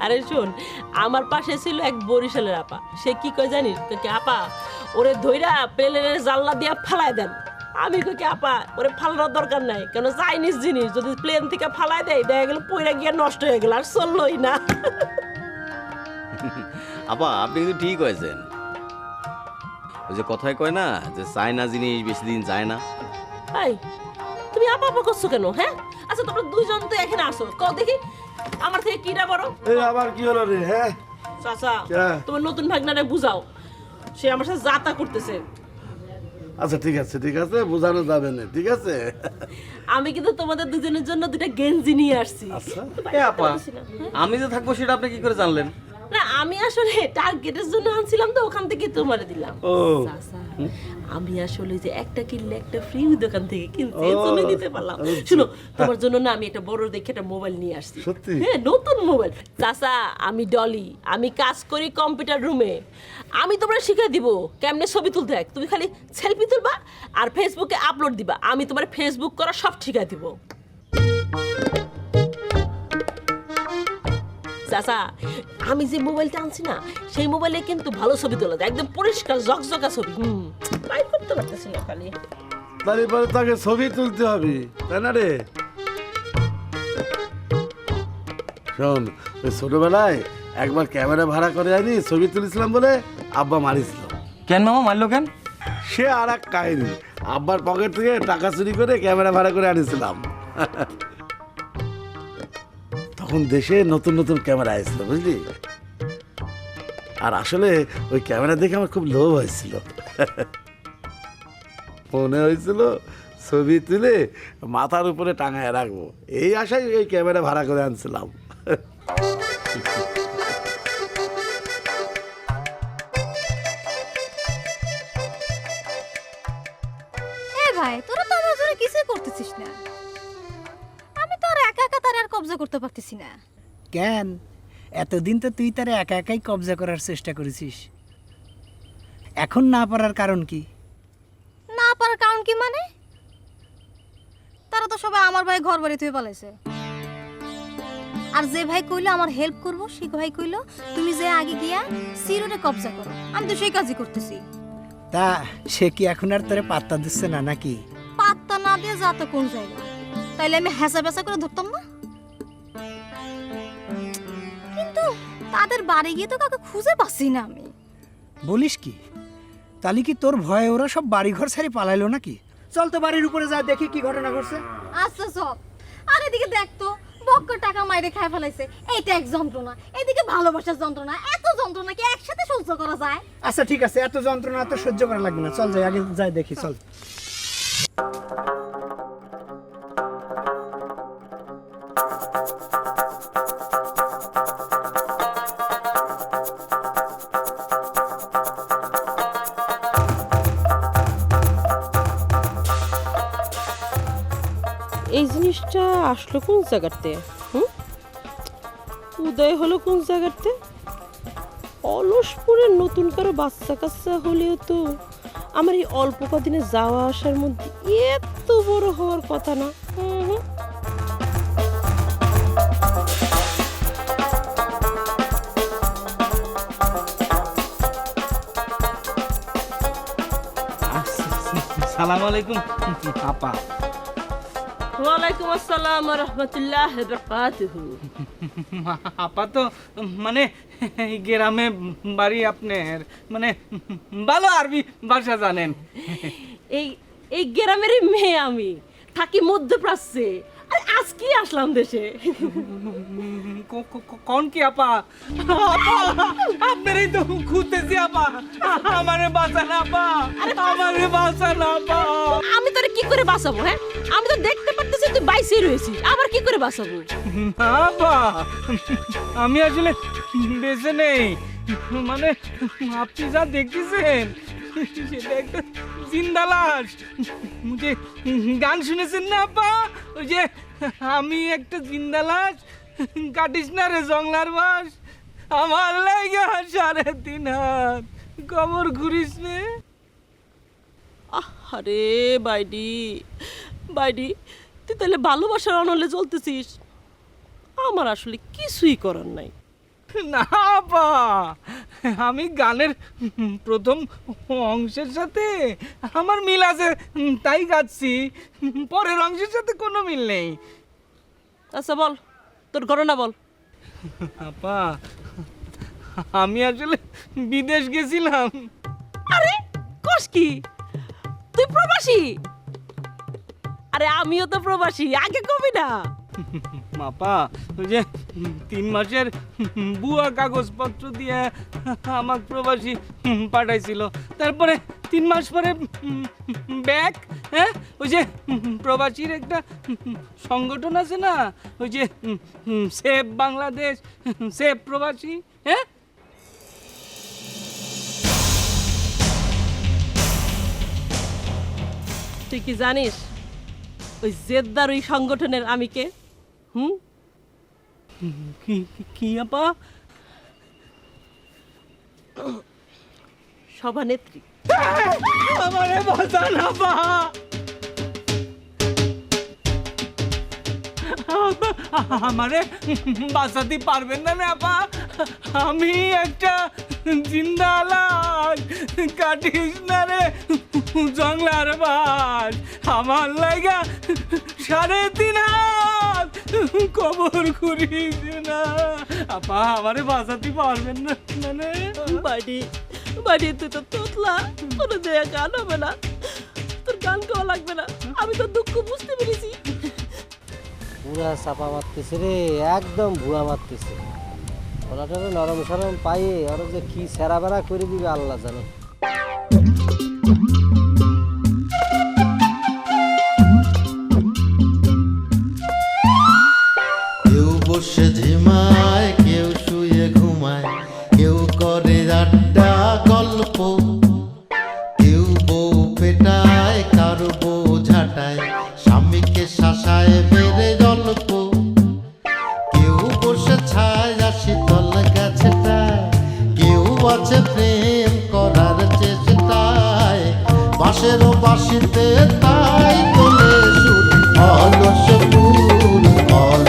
আরে শোন, আমার পাশে ছিল এক বরিশালের আপা। সে কি কয় জানিস? কি আপা ওরে ধইরা প্লেনের জানলা দিয়া ফালাই দেন। আমি কই আপা ওরে ফালানোর দরকার নাই, কেন চাইনিজ জিনিস যদি প্লেন থেকে ফালাই দেয় দেখা গেল পইরা গিয়ে নষ্ট হয়ে গেল, আর চললই না। আপা আপনি কিন্তু ঠিক হয়েছেন। ওই যে কথায় কয় না যে চায়না জিনিস বেশি দিন যায় না। এই তুমি আপা আপা করছো কেন? হ্যাঁ আচ্ছা, তোমরা দুইজন তো এখানে আসো, কও দেখি আমার থেকে কিটা বড়? এই আবার কি হলো রে? হ্যাঁ চাচা, তোমার নতুন ভাগনারে বুঝাও, সে আমার সাথে যাতা করতেছে। আচ্ছা ঠিক আছে ঠিক আছে, বোঝানো যাবে না, ঠিক আছে। আমি কিন্তু তোমাদের দুজনের জন্য 2টা গেঞ্জি নিয়ে আসছি। এ আপা, আমি যে থাকবো সেটা আপনি কি করে জানলেন? না আমি আসলে টার্গেটের জন্য আনছিলাম তো, ওখান থেকে তোমারে দিলাম। ও চাচা, আমি আসলে যে একটা কিনলে একটা ফ্রি দোকান থেকে কিনতে জন্য দিতে পারলাম। শুনো, তোমার জন্য না আমি একটা বড় দেখে একটা মোবাইল নিয়ে আসছি। সত্যি? হ্যাঁ, নতুন মোবাইল। চাচা, আমি ডলি, আমি কাজ করি কম্পিউটার রুমে। আমি তোমরা শিখিয়ে দিব কেমনে ছবি তুলতে হয়। তুমি খালি সেলফি তুলবা আর ফেসবুকে আপলোড দিবা, আমি তোমার ফেসবুক করা সব ঠিকাই দিব। চাচা, আমি যে মোবাইলটা আনছি না, সেই মোবাইলে কিন্তু ভালো ছবি তোলা যায়, একদম পরিষ্কার ঝকঝকা ছবি। বাইর করতে পারতেছি না খালি। তারপরে তাকে ছবি তুলতে হবে, তাই না রে? শোন, ওই ছোটবেলায় একবার ক্যামেরা ভাড়া করে আনি ছবি তুলেছিলাম বলে আব্বা মারিছিল। কেন মামা মারলো কেন? সে আর এক কাহিনী। আব্বার পকেট থেকে টাকা চুরি করে ক্যামেরা ভাড়া করে আনিছিলাম। তখন দেশে নতুন নতুন ক্যামেরা এসেছিল, বুঝলি? আর আসলে ওই ক্যামেরা দেখে আমার খুব লোভ হয়েছিল। মনে হয়েছিল ছবি তুলে মাথার উপরে টাঙায় রাখবো, এই আশায় ওই ক্যামেরা ভাড়া করে আনছিলাম। ভাই তোরা তো আমার জন্য কিছুই করতেছিস না, আমি তো আর একা একা তার আর কবজা করতে পারতেছি না। কেন? এতদিন তো তুই তারে একা একাই কবজা করার চেষ্টা করেছিস, এখন না পারার কারণ কি? না পারার কারণ কি মানে? তারা তো সবাই আমার ভাই ঘর বাড়ি থেকে পালাইছে, আর যে ভাই কইলো আমার হেল্প করবো সেই ভাই কইলো তুমি যে আগে গিয়া সিরোরে কবজা করো, আমি তো সেই কাজই করতেছি। তা সে কি এখন আর তোরে পাত্তা দিচ্ছে না নাকি? পাত্তা না দিয়ে যা তো কোন জায়গা, তাইলে আমি হেসা বেসা করে ধরতাম না? কিন্তু তাদের বাড়ি গিয়ে তো কাউকে খুঁজে পাচ্ছি না আমি। বলিস কি? তাহলে কি তোর ভয়ে ওরা সব বাড়ি ঘর ছাড়ি পালাইলো নাকি? চল তো বাড়ির উপরে যা দেখি কি ঘটনা ঘটছে। আচ্ছা সব, আর এদিকে দেখ তো বক্কর টাকা মাইরে খায় ফেলাইছে, এইটা এক যন্ত্রণা, এদিকে ভালোবাসার যন্ত্রণা, এত যন্ত্রণা কি একসাথে সহ্য করা যায়? আচ্ছা ঠিক আছে, এত যন্ত্রণা তো সহ্য করা লাগবে না, চল যাই আগে যাই দেখি, চল। এই জিনিসটা আসলো কোন জায়গাতে? উদয় হলো কোন জায়গাতে? অলসপুরের নতুন কারো বাচ্চা কাচ্চা হলেও তো আমার এই অল্প কদিনে যাওয়া আসার মধ্যে এত বড় হওয়ার কথা না। সালাম আলাইকুম আপা। ওয়ালাইকুম আসসালাম ওয়া রাহমাতুল্লাহি ওয়া বারাকাতুহু। আপা তো মানে এই গ্রামে বাড়ি আপনার, মানে ভালো আরবি ভাষা জানেন। এই এই গ্রামের মেয়ে, আমি থাকি মধ্যপ্রাচ্যে, আর আজকে আসলাম দেশে। কোন কি আপা? আপনারই তো খুঁজতেছি আপা, আমারে বাঁচান আপা, আমারে বাঁচান আপা। আমি তোরে কি করে বাঁচাবো? হ্যাঁ, আমি তো দেখতে পারতেছি তুই বাইসে রয়েছিস, আবার কি করে বাঁচাবো? আপা আমি আসলে বেঁচে নেই, মানে আপনি যা দেখতেছেন সেটা একটা জিন্দা লাশ। যে গান শুনেছেন না আপা, ওই যে আমি একটা জিন্দা লাশ, কাটিস না রে জংলার বাস, আমার লাগে 3.5 হাত কবর ঘুরিস রে। আরে বাইডি বাইডি, তুই তাহলে ভালোবাসার অনলে চলতেছিস, আমার আসলে কিছুই করার নাই। না আপা, আমি গানের প্রথম অংশের সাথে আমার মিল আছে তাই গাচ্ছি, পরের অংশের সাথে কোনো মিল নেই। আচ্ছা বল, তোর ঘটনা বল। আপা আমি আসলে বিদেশ গেছিলাম। আরে কস কি, তুই প্রবাসী? আরে আমিও তো প্রবাসী, আগে কবি না? আপা ওই যে 3 মাসের বুয়া কাগজপত্র দিয়ে আমাকে প্রবাসী পাঠাইছিল, তারপরে 3 মাস পরে ব্যাক। হ্যাঁ, ওই যে প্রবাসীর একটা সংগঠন আছে না, ওই যে সেভ বাংলাদেশ, সেভ প্রবাসী। হ্যাঁ, তুই কি জানিস ওই জেদ্দার ওই সংগঠনের আমি কে? কি আপা? সভানেত্রী। আমারে বাঁচান আপা, আমারে বাঁচাতে পারবেন না আপা। আমি একটা জিন্দা লাশ, কাটিস না রে জংলার বাস। আমার লাগা 3.5 হাত কবর খুঁড়িস না আপা, আমারে বাঁচাতে পারবেন না মানে? বাড়ি বাড়ি তুই তো তোতলা, তোর দেয়া গান হবে না, তোর গান গাওয়া লাগবে না। আমি তো দুঃখ বুঝতে পেরেছি। পুরা চাপা মারতেছে রে, একদম ভুয়া মারতেছে। ওনাটারে নরম সরম পাইয়ে ওরা যে কি সেরা বেড়া করে দিবে আল্লাহ জানে। কেউ বসে ঝিমায়, কেউ শুয়ে ঘুমায়, কেউ করে আড্ডা গল্প, কেউ বউ পেটায়, কারো বউ ঝাঁটায়, স্বামীকে শাসায় বেড়ে গল্প, কেউ বসে ছায় শীতল গাছটায়, কেউ আছে প্রেম করার চেষ্টায়, বাঁশেরও বাঁশিতে তাই তোলে সুর অলস ফুল